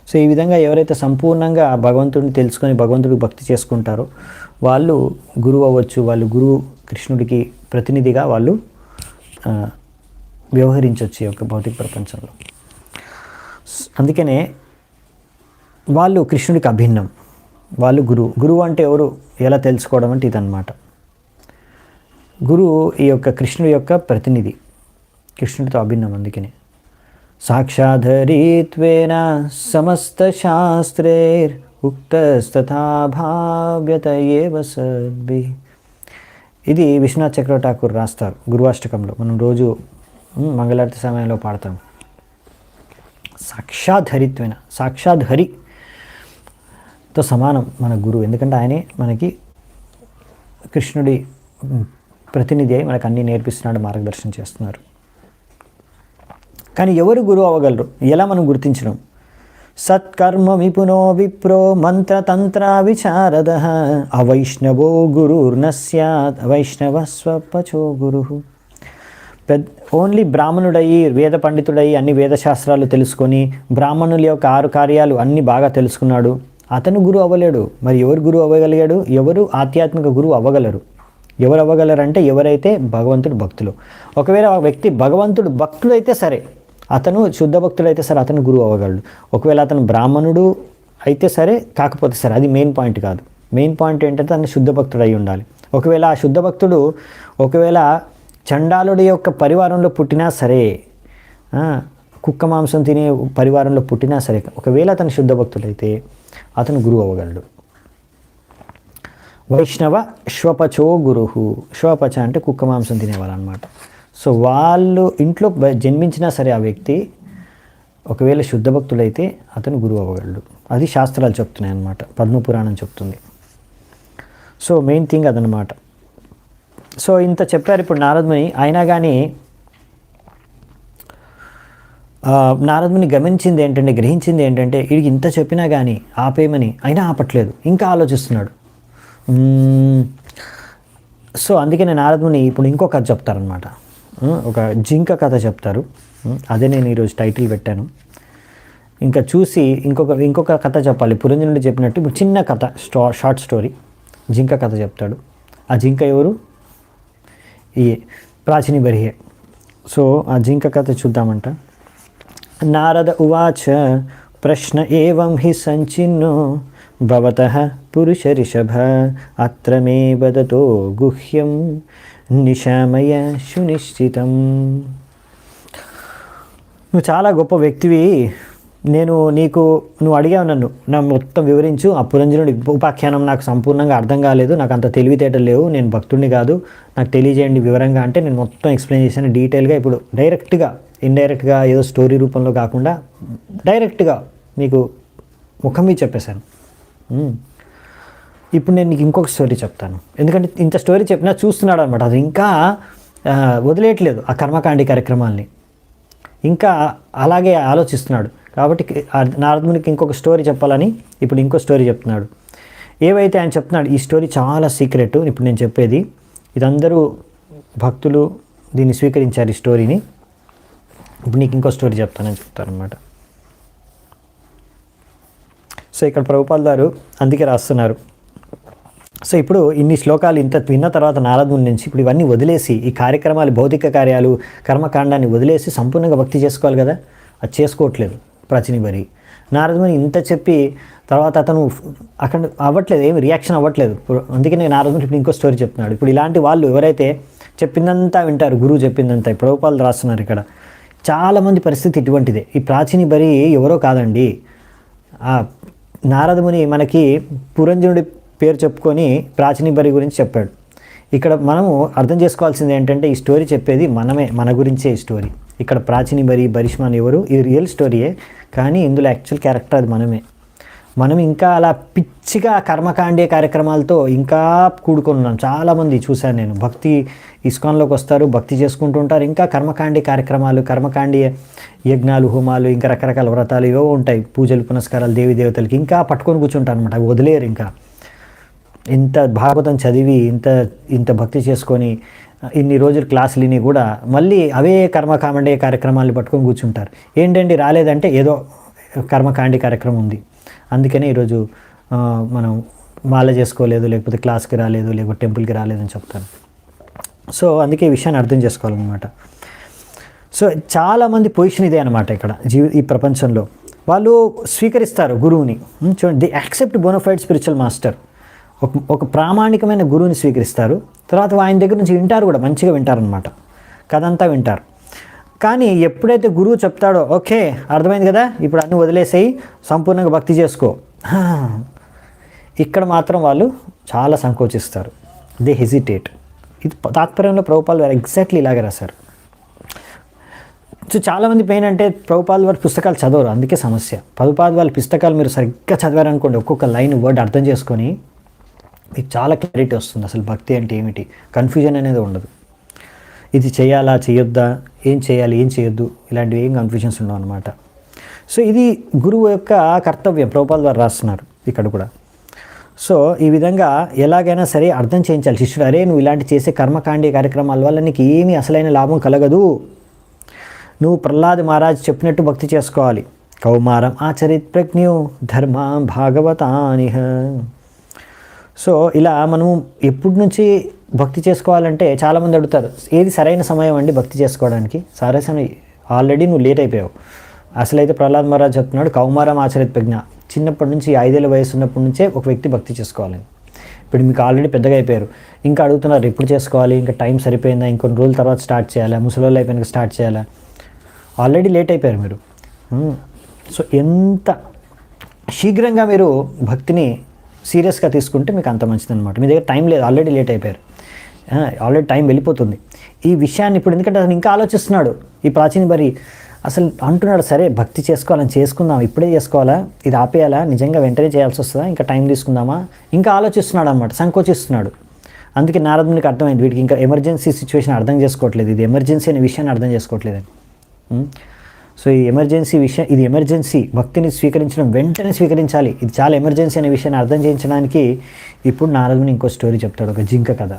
సో ఈ విధంగా ఎవరైతే సంపూర్ణంగా భగవంతుడిని తెలుసుకొని భగవంతుడికి భక్తి చేసుకుంటారో వాళ్ళు గురువు అవ్వచ్చు. వాళ్ళు గురువు కృష్ణుడికి ప్రతినిధిగా వాళ్ళు వ్యవహరించవచ్చు ఈ యొక్క భౌతిక ప్రపంచంలో. అందుకనే వాళ్ళు కృష్ణుడికి అభిన్నం. వాళ్ళు గురువు అంటే ఎవరు ఎలా తెలుసుకోవడం అంటే ఇదన్నమాట. గురువు ఈ యొక్క కృష్ణుడి యొక్క ప్రతినిధి, కృష్ణుడితో అభిన్నం. అందుకనే సాక్షాధరిత్వేన సమస్త శాస్త్రైర్ ఉక్తస్తథా భావ్యత ఏవ సద్భి. ఇది విశ్వనాథ్ చక్రవర్తి ఠాకూర్ రాస్తారు గురువాష్టకంలో. మనం రోజు మంగళారతి సమయంలో పాడతాం. సాక్షాధరిత్వేన, సాక్షాత్ హరితో సమానం మన గురువు. ఎందుకంటే ఆయనే మనకి కృష్ణుడి ప్రతినిధి అయి మనకు అన్నీ నేర్పిస్తున్నాడు, మార్గదర్శనం చేస్తున్నారు. కానీ ఎవరు గురువు అవ్వగలరు, ఎలా మనం గుర్తించడం? సత్కర్మ విపునో విప్రో మంత్రతంత్ర విచారద అవైష్ణవో గురుర్న స్యాత్ వైష్ణవ స్వపచో గురు. ఓన్లీ బ్రాహ్మణుడయి వేద పండితుడయి అన్ని వేదశాస్త్రాలు తెలుసుకొని బ్రాహ్మణుల యొక్క 6 కార్యాలు అన్నీ బాగా తెలుసుకున్నాడు, అతను గురువు అవ్వలేడు. మరి ఎవరు గురువు అవ్వగలిగాడు? ఎవరు ఆధ్యాత్మిక గురువు అవ్వగలరు? ఎవరు అవ్వగలరంటే ఎవరైతే భగవంతుడు భక్తులు. ఒకవేళ ఆ వ్యక్తి భగవంతుడు భక్తుడైతే సరే, అతను శుద్ధ భక్తుడైతే సరే అతను గురువు అవ్వగలడు. ఒకవేళ అతను బ్రాహ్మణుడు అయితే సరే, కాకపోతే సరే, అది మెయిన్ పాయింట్ కాదు. మెయిన్ పాయింట్ ఏంటంటే అతను శుద్ధ భక్తుడు అయి ఉండాలి. ఒకవేళ ఆ శుద్ధ భక్తుడు ఒకవేళ చండాలుడి యొక్క పరివారంలో పుట్టినా సరే, కుక్క మాంసం తినే పరివారంలో పుట్టినా సరే, ఒకవేళ అతను శుద్ధ భక్తుడైతే అతను గురువు అవ్వగలడు. వైష్ణవ శ్వపచో గురు. శ్వపచ అంటే కుక్క మాంసం తినేవాళ్ళు అనమాట. సో వాళ్ళు ఇంట్లో జన్మించినా సరే ఆ వ్యక్తి ఒకవేళ శుద్ధ భక్తుడైతే అతను గురువు అవ్వగలడు. అది శాస్త్రాలు చెప్తున్నాయి అన్నమాట, పద్మపురాణం చెప్తుంది. సో మెయిన్ థింగ్ అదనమాట. సో ఇంత చెప్పారు ఇప్పుడు నారదుని. అయినా కానీ నారదుని గమనించింది ఏంటంటే, గ్రహించింది ఏంటంటే, వీడికి ఇంత చెప్పినా కానీ ఆపేయమని అయినా ఆపట్లేదు, ఇంకా ఆలోచిస్తున్నాడు. సో అందుకనే నారదుని ఇప్పుడు ఇంకో కథ చెప్తారనమాట. ఒక జింక కథ చెప్తారు. అదే నేను ఈరోజు టైటిల్ పెట్టాను. ఇంకా చూసి ఇంకొక కథ చెప్పాలి. పురంజనుడు చెప్పినట్టు ఇప్పుడు చిన్న కథ, షార్ట్ స్టోరీ, జింక కథ చెప్తాడు. ఆ జింక ఎవరు? ఈ ప్రాచీని బర్హే. సో ఆ జింక కథ చూద్దామంట. నారద ఉవాచ ప్రశ్న ఏవం హి సంచిన్నో భవతః పురుష రిషభ అత్ర మే వదతో గుహ్యం నిశామయ సునిశ్చితం. నువ్వు చాలా గొప్ప వ్యక్తివి, నువ్వు అడిగావు నన్ను, నా మొత్తం వివరించు. ఆ పురంజనుడి ఉపాఖ్యానం నాకు సంపూర్ణంగా అర్థం కాలేదు, నాకు అంత తెలివితేటలు లేవు, నేను భక్తుడిని కాదు, నాకు తెలియజేయండి వివరంగా అంటే నేను మొత్తం ఎక్స్ప్లెయిన్ చేశాను డీటెయిల్గా. ఇప్పుడు డైరెక్ట్గా, ఇండైరెక్ట్గా ఏదో స్టోరీ రూపంలో కాకుండా డైరెక్ట్గా మీకు ముఖం మీద చెప్పేశాను. ఇప్పుడు నేను నీకు ఇంకొక స్టోరీ చెప్తాను. ఎందుకంటే ఇంత స్టోరీ చెప్పినా చూస్తున్నాడు అనమాట, అది ఇంకా వదిలేయట్లేదు ఆ కర్మకాండి కార్యక్రమాల్ని, ఇంకా అలాగే ఆలోచిస్తున్నాడు. కాబట్టి నారదునికి ఇంకొక స్టోరీ చెప్పాలని ఇప్పుడు ఇంకో స్టోరీ చెప్తున్నాడు. ఏవైతే ఆయన చెప్తున్నాడు, ఈ స్టోరీ చాలా సీక్రెట్. ఇప్పుడు నేను చెప్పేది ఇదందరూ భక్తులు దీన్ని స్వీకరించారు ఈ స్టోరీని. ఇప్పుడు నీకు ఇంకో స్టోరీ చెప్తానని చెప్తారనమాట. సో ఇక్కడ ప్రభుపాల్ గారు అందుకే రాస్తున్నారు. సో ఇప్పుడు ఇన్ని శ్లోకాలు ఇంత విన్న తర్వాత నారదుని నుంచి ఇప్పుడు ఇవన్నీ వదిలేసి, ఈ కార్యక్రమాలు, భౌతిక కార్యాలు, కర్మకాండాన్ని వదిలేసి సంపూర్ణంగా భక్తి చేసుకోవాలి కదా, అది చేసుకోవట్లేదు ప్రాచీని బరి. నారదుని ఇంత చెప్పి తర్వాత అతను అక్కడ అవ్వట్లేదు, ఏమి రియాక్షన్ అవ్వట్లేదు. అందుకనే నారదుని ఇప్పుడు ఇంకో స్టోరీ చెప్తున్నాడు. ఇప్పుడు ఇలాంటి వాళ్ళు ఎవరైతే చెప్పిందంతా వింటారు, గురువు చెప్పిందంతా, ప్రభుపాల్ రాస్తున్నారు ఇక్కడ. చాలామంది పరిస్థితి ఇటువంటిదే. ఈ ప్రాచీని బరి ఎవరో కాదండి, ఆ నారదముని మనకి పురంజనుడి పేరు చెప్పుకొని ప్రాచీని బరి గురించి చెప్పాడు. ఇక్కడ మనము అర్థం చేసుకోవాల్సింది ఏంటంటే, ఈ స్టోరీ చెప్పేది మనమే, మన గురించే ఈ స్టోరీ. ఇక్కడ ప్రాచీని బరి, బరిష్మాన్ ఎవరు, ఇది రియల్ స్టోరీయే, కానీ ఇందులో యాక్చువల్ క్యారెక్టర్ అది మనమే. మనం ఇంకా అలా పిచ్చిగా కర్మకాండే కార్యక్రమాలతో ఇంకా కూడుకొని ఉన్నాం. చాలామంది చూశాను నేను, భక్తి ఇస్కాన్లోకి వస్తారు, భక్తి చేసుకుంటూ ఉంటారు, ఇంకా కర్మకాండే కార్యక్రమాలు, కర్మకాండీయ యజ్ఞాలు, హోమాలు, ఇంకా రకరకాల వ్రతాలు ఏవో ఉంటాయి, పూజలు పునస్కారాలు దేవి దేవతలకి ఇంకా పట్టుకొని కూర్చుంటారు అనమాట, అవి వదిలేరు. ఇంకా ఇంత భాగవతం చదివి ఇంత ఇంత భక్తి చేసుకొని ఇన్ని రోజులు క్లాసులు విని కూడా మళ్ళీ అవే కర్మకాండే కార్యక్రమాలు పట్టుకొని కూర్చుంటారు. ఏంటండి రాలేదంటే ఏదో కర్మకాండి కార్యక్రమం ఉంది, అందుకనే ఈరోజు మనం మాల చేసుకోలేదు, లేకపోతే క్లాస్కి రాలేదు, లేకపోతే టెంపుల్కి రాలేదని చెప్తాను. సో అందుకే ఈ విషయాన్ని అర్థం చేసుకోవాలన్నమాట. సో చాలామంది పొజిషన్ ఇదే అనమాట ఇక్కడ ఈ ప్రపంచంలో. వాళ్ళు స్వీకరిస్తారు గురువుని. చూడండి, the accept bona fide spiritual master. ఒక ప్రామాణికమైన గురువుని స్వీకరిస్తారు. తర్వాత ఆయన దగ్గర నుంచి వింటారు కూడా, మంచిగా వింటారనమాట, కథంతా వింటారు. కానీ ఎప్పుడైతే గురువు చెప్తాడో ఓకే అర్థమైంది కదా, ఇప్పుడు అన్నీ వదిలేసేయి, సంపూర్ణంగా భక్తి చేసుకో, ఇక్కడ మాత్రం వాళ్ళు చాలా సంకోచిస్తారు. They hesitate. ఇది తాత్పర్యంలో ప్రభుపాల్ వారు ఎగ్జాక్ట్లీ ఇలాగే రాశారు. సో చాలామంది పెయిన్ అంటే ప్రభుపాల్ వారి పుస్తకాలు చదవరు, అందుకే సమస్య. ప్రభుపాల్ వాళ్ళ పుస్తకాలు మీరు సరిగ్గా చదివారనుకోండి, ఒక్కొక్క లైన్ వర్డ్ అర్థం చేసుకొని మీకు చాలా క్లారిటీ వస్తుంది. అసలు భక్తి అంటే ఏమిటి, కన్ఫ్యూజన్ అనేది ఉండదు. ఇది చేయాలా చేయొద్దా, ఏం చేయాలి ఏం చేయొద్దు, ఇలాంటివి ఏం కన్ఫ్యూజన్స్ ఉండవు అనమాట. సో ఇది గురువు యొక్క కర్తవ్యం, ప్రభుపాల్ వారు రాస్తున్నారు ఇక్కడ కూడా. సో ఈ విధంగా ఎలాగైనా సరే అర్థం చేయించాలి శిష్యుడు. అరే నువ్వు ఇలాంటి చేసే కర్మకాండీ కార్యక్రమాల వల్ల నీకు ఏమీ అసలైన లాభం కలగదు, నువ్వు ప్రహ్లాద్ మహారాజ్ చెప్పినట్టు భక్తి చేసుకోవాలి. కౌమారం ఆచరిత్ ప్రజ్ఞో ధర్మ భాగవతానిహ. సో ఇలా మనం ఎప్పటి నుంచి భక్తి చేసుకోవాలంటే చాలామంది అడుగుతారు, ఏది సరైన సమయం అండి భక్తి చేసుకోవడానికి? సరే ఆల్రెడీ నువ్వు లేట్ అయిపోయావు. అసలైతే ప్రహ్లాద్ మహారాజ్ చెప్తున్నాడు కౌమారం ఆచరిత్ ప్రజ్ఞ. చిన్నప్పటి నుంచి 5 ఏళ్ళ వయసు ఉన్నప్పటి నుంచే ఒక వ్యక్తి భక్తి చేసుకోవాలని. ఇప్పుడు మీకు ఆల్రెడీ పెద్దగా అయిపోయారు, ఇంకా అడుగుతున్నారు ఎప్పుడు చేసుకోవాలి, ఇంకా టైం సరిపోయిందా, ఇంకొన్ని రోజుల తర్వాత స్టార్ట్ చేయాలా, ముసలోళ్ళు అయిపోయినాక స్టార్ట్ చేయాలా? ఆల్రెడీ లేట్ అయిపోయారు మీరు. సో ఎంత శీఘ్రంగా మీరు భక్తిని సీరియస్గా తీసుకుంటే మీకు అంత మంచిదన్నమాట. మీ దగ్గర టైం లేదు, ఆల్రెడీ లేట్ అయిపోయారు, ఆల్రెడీ టైం వెళ్ళిపోతుంది. ఈ విషయాన్ని ఇప్పుడు ఎందుకంటే అతను ఇంకా ఆలోచిస్తున్నాడు, ఈ ప్రాచీన బరి అసలు అంటున్నాడు, సరే భక్తి చేసుకోవాలని చేసుకుందాం, ఇప్పుడే చేసుకోవాలా, ఇది ఆపేయాలా, నిజంగా వెంటనే చేయాల్సి వస్తుందా, ఇంకా టైం తీసుకుందామా, ఇంకా ఆలోచిస్తున్నాడు అనమాట, సంకోచిస్తున్నాడు. అందుకే నారదునికి అర్థమైంది వీడికి ఇంకా ఎమర్జెన్సీ సిచ్యువేషన్ అర్థం చేసుకోవట్లేదు, ఇది ఎమర్జెన్సీ అనే విషయాన్ని అర్థం చేసుకోవట్లేదని. సో ఈ ఎమర్జెన్సీ విషయం, ఇది ఎమర్జెన్సీ, భక్తిని స్వీకరించడం వెంటనే స్వీకరించాలి, ఇది చాలా ఎమర్జెన్సీ అనే విషయాన్ని అర్థం చేయించడానికి ఇప్పుడు నారదుని ఇంకో స్టోరీ చెప్తాడు, ఒక జింక కథ.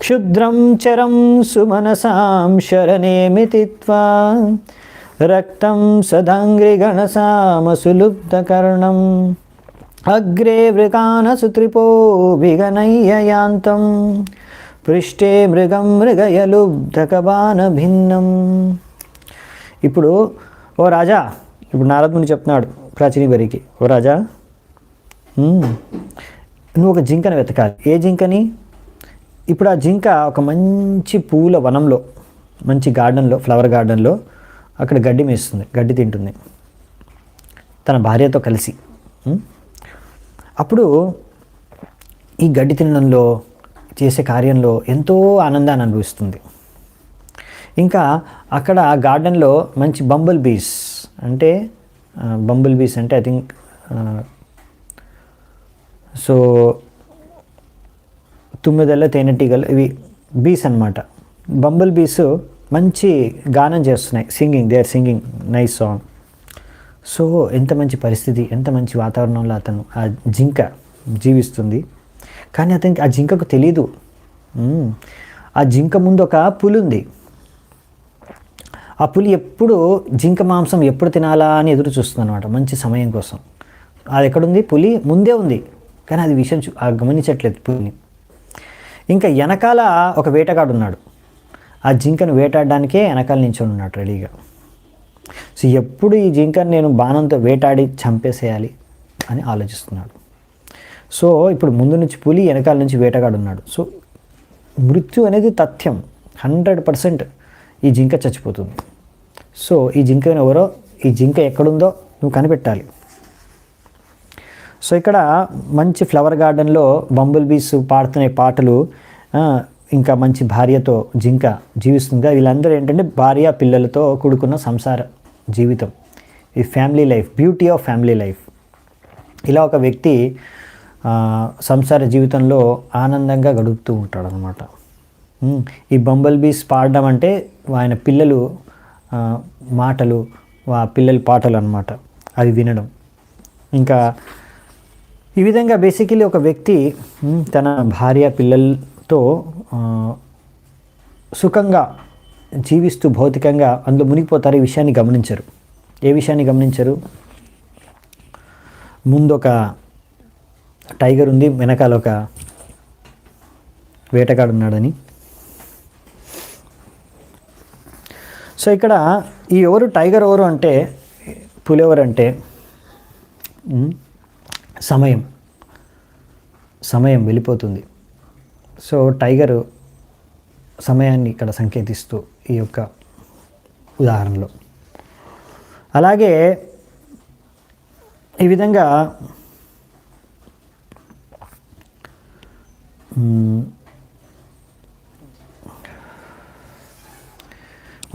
క్షుద్రం చరం సుమనసాం శరణేమితిత్వా రక్తం సదాంగ్రిగణసామసులుబ్ధకర్ణం అగ్రే వృకానసు త్రిపో విగనయ్యయాంతం పృష్ఠే మృగం మృగయలుబ్ధకబాన భిన్నం. ఇప్పుడు ఓ రాజా, ఇప్పుడు నారదుని చెప్తున్నాడు ప్రాచీని బరికి, ఓ రాజా నువ్వు ఒక జింకను వెతకాలి. ఏ జింకని? ఇప్పుడు ఆ జింక ఒక మంచి పూల వనంలో, మంచి గార్డెన్లో, ఫ్లవర్ గార్డెన్లో అక్కడ గడ్డి మేస్తుంది, గడ్డి తింటుంది తన భార్యతో కలిసి. అప్పుడు ఈ గడ్డి తినడంలో, చేసే కార్యంలో ఎంతో ఆనందాన్ని అనుభవిస్తుంది. ఇంకా అక్కడ ఆ గార్డెన్లో మంచి బంబుల్ బీస్ అంటే ఐ థింక్ సో తుమ్మెదల తేనెటీగలు, ఇవి బీస్ అన్నమాట. బంబుల్ బీస్ మంచి గానం చేస్తున్నాయి, they are singing nice song. So ఎంత మంచి పరిస్థితి, ఎంత మంచి వాతావరణంలో అతను ఆ జింక జీవిస్తుంది. కానీ అతనికి ఆ జింకకు తెలీదు, ఆ జింక ముందు ఒక పులి ఉంది. ఆ పులి ఎప్పుడు జింక మాంసం ఎప్పుడు తినాలా అని ఎదురు చూస్తుంది అనమాట, మంచి సమయం కోసం. అది ఎక్కడుంది? పులి ముందే ఉంది, కానీ అది విషయం గమనించట్లేదు పులిని. ఇంకా వెనకాల ఒక వేటగాడు ఉన్నాడు, ఆ జింకను వేటాడడానికే వెనకాల నించొని ఉన్నాడు రెడీగా. సో ఎప్పుడు ఈ జింకను నేను బాణంతో వేటాడి చంపేసేయాలి అని ఆలోచిస్తున్నాడు. సో ఇప్పుడు ముందు నుంచి పులి, వెనకాల నుంచి వేటగాడు ఉన్నాడు. సో మృత్యు అనేది తథ్యం, 100% ఈ జింక చచ్చిపోతుంది. సో ఈ జింకను ఎవరో, ఈ జింక ఎక్కడుందో నువ్వు కనిపెట్టాలి. సో ఇక్కడ మంచి ఫ్లవర్ గార్డెన్లో బంబుల్ బీస్ పాడుతున్న పాటలు, ఇంకా మంచి భార్యతో జింక జీవిస్తుంది. వీళ్ళందరూ ఏంటంటే భార్య పిల్లలతో కూడుకున్న సంసార జీవితం, ఈ family life, beauty of family life. ఇలా ఒక వ్యక్తి సంసార జీవితంలో ఆనందంగా గడుపుతూ ఉంటాడు అన్నమాట. ఈ బంబుల్ బీస్ పాడడం అంటే ఆయన పిల్లలు పిల్లల పాటలు అన్నమాట, అవి వినడం. ఇంకా ఈ విధంగా బేసికలీ ఒక వ్యక్తి తన భార్య పిల్లలతో సుఖంగా జీవిస్తూ భౌతికంగా అందులో మునిగిపోతారు. ఈ విషయాన్ని గమనించరు. ఏ విషయాన్ని గమనించరు? ముందు ఒక టైగర్ ఉంది, వెనకాల ఒక వేటగాడు ఉన్నాడని. సో ఇక్కడ ఈ టైగర్ ఎవరు అంటే, పులి ఎవరంటే సమయం వెళ్ళిపోతుంది. సో టైగరు సమయాన్ని ఇక్కడ సంకేతిస్తూ ఈ యొక్క ఉదాహరణలో. అలాగే ఈ విధంగా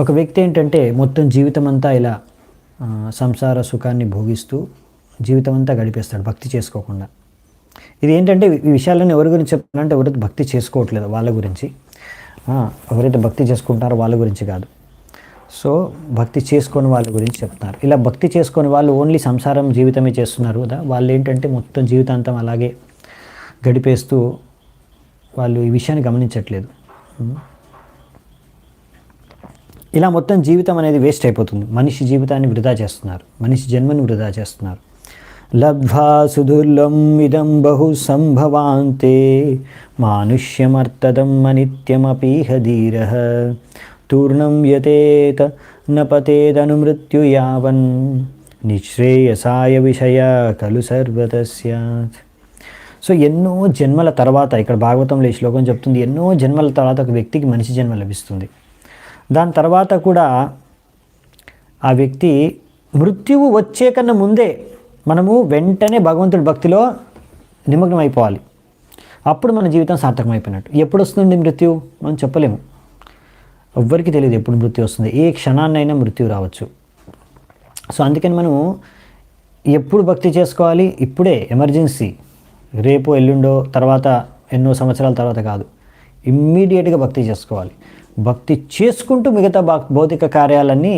ఒక వ్యక్తి ఏంటంటే మొత్తం జీవితం అంతా ఇలా సంసార సుఖాన్ని భోగిస్తూ జీవితం అంతా గడిపేస్తాడు భక్తి చేసుకోకుండా. ఇది ఏంటంటే ఈ విషయాలను ఎవరి గురించి చెప్తానంటే ఎవరైతే భక్తి చేసుకోవట్లేదు వాళ్ళ గురించి, ఎవరైతే భక్తి చేసుకుంటారో వాళ్ళ గురించి కాదు. సో భక్తి చేసుకొని వాళ్ళ గురించి చెప్తున్నారు. ఇలా భక్తి చేసుకొని వాళ్ళు ఓన్లీ సంసారం జీవితమే చేస్తున్నారు కదా, వాళ్ళు ఏంటంటే మొత్తం జీవితాంతం అలాగే గడిపేస్తూ వాళ్ళు ఈ విషయాన్ని గమనించట్లేదు. ఇలా మొత్తం జీవితం అనేది వేస్ట్ అయిపోతుంది. మనిషి జీవితాన్ని వృధా చేస్తున్నారు, మనిషి జన్మని వృధా చేస్తున్నారు. లబ్ధ్వా సుదుర్లం ఇదం బహు సంభవాంతే మానుష్యమర్తదం అనిత్యమపీహ ధీరః తూర్ణం యతేత నపతేదను మృత్యు యావన్ నిశ్రేయసాయ విషయ కలు సర్వతస్యాత్. సో ఎన్నో జన్మల తర్వాత, ఇక్కడ భాగవతంలో ఈ శ్లోకం చెప్తుంది, ఎన్నో జన్మల తర్వాత ఒక వ్యక్తికి మనిషి జన్మ లభిస్తుంది. దాని తర్వాత కూడా ఆ వ్యక్తి మృత్యువు వచ్చే కన్నా ముందే మనము వెంటనే భగవంతుడి భక్తిలో నిమగ్నం అయిపోవాలి. అప్పుడు మన జీవితం సార్థకమైపోయినట్టు. ఎప్పుడు వస్తుంది మృత్యు మనం చెప్పలేము, ఎవ్వరికి తెలియదు ఎప్పుడు మృత్యు వస్తుంది. ఏ క్షణాన్నైనా మృత్యు రావచ్చు. సో అందుకని మనం ఎప్పుడు భక్తి చేసుకోవాలి? ఇప్పుడే, ఎమర్జెన్సీ, రేపు ఎల్లుండో తర్వాత ఎన్నో సంవత్సరాల తర్వాత కాదు, ఇమ్మీడియట్గా భక్తి చేసుకోవాలి. భక్తి చేసుకుంటూ మిగతా భౌతిక కార్యాలన్నీ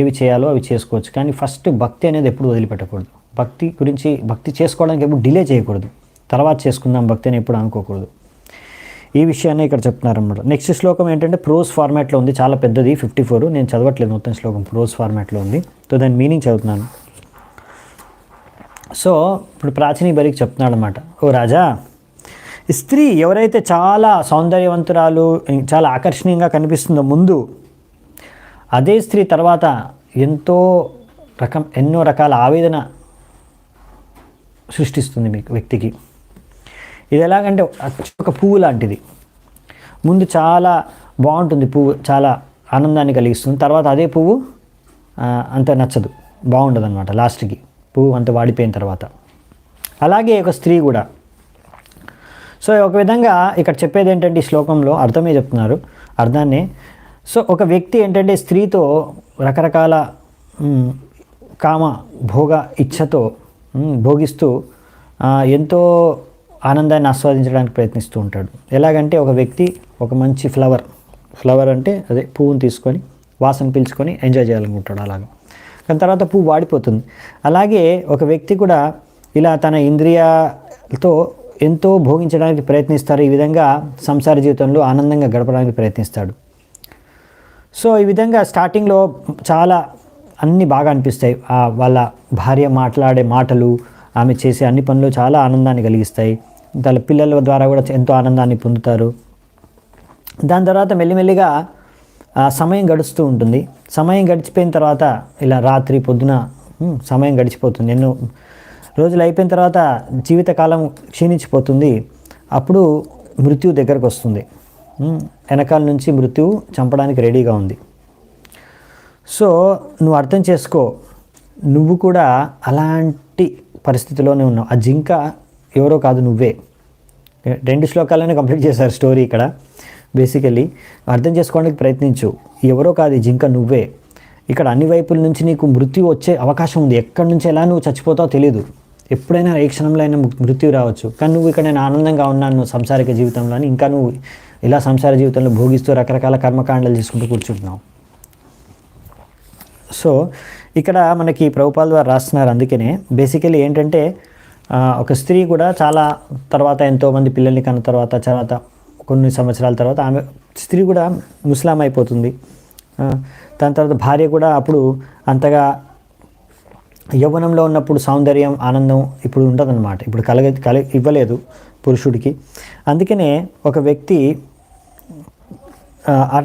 ఏవి చేయాలో అవి చేసుకోవచ్చు. కానీ ఫస్ట్ భక్తి అనేది ఎప్పుడు వదిలిపెట్టకూడదు. భక్తి చేసుకోవడానికి ఎప్పుడు డిలే చేయకూడదు. తర్వాత చేసుకుందాం భక్తి అని ఎప్పుడు అనుకోకూడదు. ఈ విషయాన్ని ఇక్కడ చెప్తున్నారన్నమాట. నెక్స్ట్ శ్లోకం ఏంటంటే ప్రోజ్ ఫార్మాట్లో ఉంది, చాలా పెద్దది, 54. నేను చదవట్లేదు మొత్తం శ్లోకం, ప్రోజ్ ఫార్మాట్లో ఉంది. సో దాని మీనింగ్ చదువుతున్నాను. సో ఇప్పుడు ప్రాచీని బరికి చెప్తున్నాడు అనమాట. ఓ రాజా, స్త్రీ ఎవరైతే చాలా సౌందర్యవంతురాలు, చాలా ఆకర్షణీయంగా కనిపిస్తుందో ముందు, అదే స్త్రీ తర్వాత ఎన్నో రకాల ఆవేదన సృష్టిస్తుంది మీకు వ్యక్తికి. ఇది ఎలాగంటే ఒక పువ్వు లాంటిది. ముందు చాలా బాగుంటుంది పువ్వు, చాలా ఆనందాన్ని కలిగిస్తుంది. తర్వాత అదే పువ్వు అంత నచ్చదు, బాగుండదు అనమాట లాస్ట్కి, పువ్వు అంత వాడిపోయిన తర్వాత. అలాగే ఒక స్త్రీ కూడా. సో ఒక విధంగా ఇక్కడ చెప్పేది ఏంటంటే ఈ శ్లోకంలో అర్థమే చెప్తున్నారు, అర్థాన్ని. సో ఒక వ్యక్తి ఏంటంటే స్త్రీతో రకరకాల కామ భోగ ఇచ్ఛతో భోగిస్తూ ఎంతో ఆనందాన్ని ఆస్వాదించడానికి ప్రయత్నిస్తూ ఉంటాడు. ఎలాగంటే ఒక వ్యక్తి ఒక మంచి ఫ్లవర్ అంటే అదే పువ్వుని తీసుకొని వాసన పీల్చుకొని ఎంజాయ్ చేయాలనుకుంటాడు అలాగా. కానీ తర్వాత పువ్వు వాడిపోతుంది. అలాగే ఒక వ్యక్తి కూడా ఇలా తన ఇంద్రియాలతో ఎంతో భోగించడానికి ప్రయత్నిస్తారు. ఈ విధంగా సంసార జీవితంలో ఆనందంగా గడపడానికి ప్రయత్నిస్తాడు. సో ఈ విధంగా స్టార్టింగ్లో చాలా అన్నీ బాగా అనిపిస్తాయి. వాళ్ళ భార్య మాట్లాడే మాటలు, ఆమె చేసే అన్ని పనులు చాలా ఆనందాన్ని కలిగిస్తాయి. వాళ్ళ పిల్లల ద్వారా కూడా ఎంతో ఆనందాన్ని పొందుతారు. దాని తర్వాత మెల్లిమెల్లిగా సమయం గడుస్తూ ఉంటుంది. సమయం గడిచిపోయిన తర్వాత ఇలా రాత్రి పొద్దున సమయం గడిచిపోతుంది. ఎన్నో రోజులు అయిపోయిన తర్వాత జీవితకాలం క్షీణించిపోతుంది. అప్పుడు మృత్యు దగ్గరకు వస్తుంది. వెనకాల నుంచి మృత్యువు చంపడానికి రెడీగా ఉంది. సో నువ్వు అర్థం చేసుకో, నువ్వు కూడా అలాంటి పరిస్థితిలోనే ఉన్నావు. ఆ జింక ఎవరో కాదు, నువ్వే. 2 శ్లోకాలనే కంప్లీట్ చేశారు స్టోరీ ఇక్కడ. బేసికలీ అర్థం చేసుకోవడానికి ప్రయత్నించు. ఎవరో కాదు, ఈ జింక నువ్వే. ఇక్కడ అన్ని వైపుల నుంచి నీకు మృత్యు వచ్చే అవకాశం ఉంది. ఎక్కడి నుంచి ఎలా నువ్వు చచ్చిపోతావో తెలియదు. ఎప్పుడైనా ఏ క్షణంలో అయినా మృత్యు రావచ్చు. కానీ నువ్వు ఇక్కడ నేను ఆనందంగా ఉన్నాను సంసారిక జీవితంలో అని ఇంకా నువ్వు ఇలా సంసార జీవితంలో భోగిస్తూ రకరకాల కర్మకాండలు చేసుకుంటూ కూర్చుంటున్నావు. సో ఇక్కడ మనకి ప్రభుపాల్ ద్వారా రాస్తున్నారు. అందుకనే బేసికలీ ఏంటంటే ఒక స్త్రీ కూడా చాలా తర్వాత ఎంతోమంది పిల్లల్ని కన్న తర్వాత కొన్ని సంవత్సరాల తర్వాత ఆమె స్త్రీ కూడా ముస్లాం అయిపోతుంది. దాని తర్వాత భార్య కూడా అప్పుడు అంతగా యవ్వనంలో ఉన్నప్పుడు సౌందర్యం ఆనందం ఇప్పుడు ఉండదన్నమాట. ఇప్పుడు ఇవ్వలేదు పురుషుడికి. అందుకనే ఒక వ్యక్తి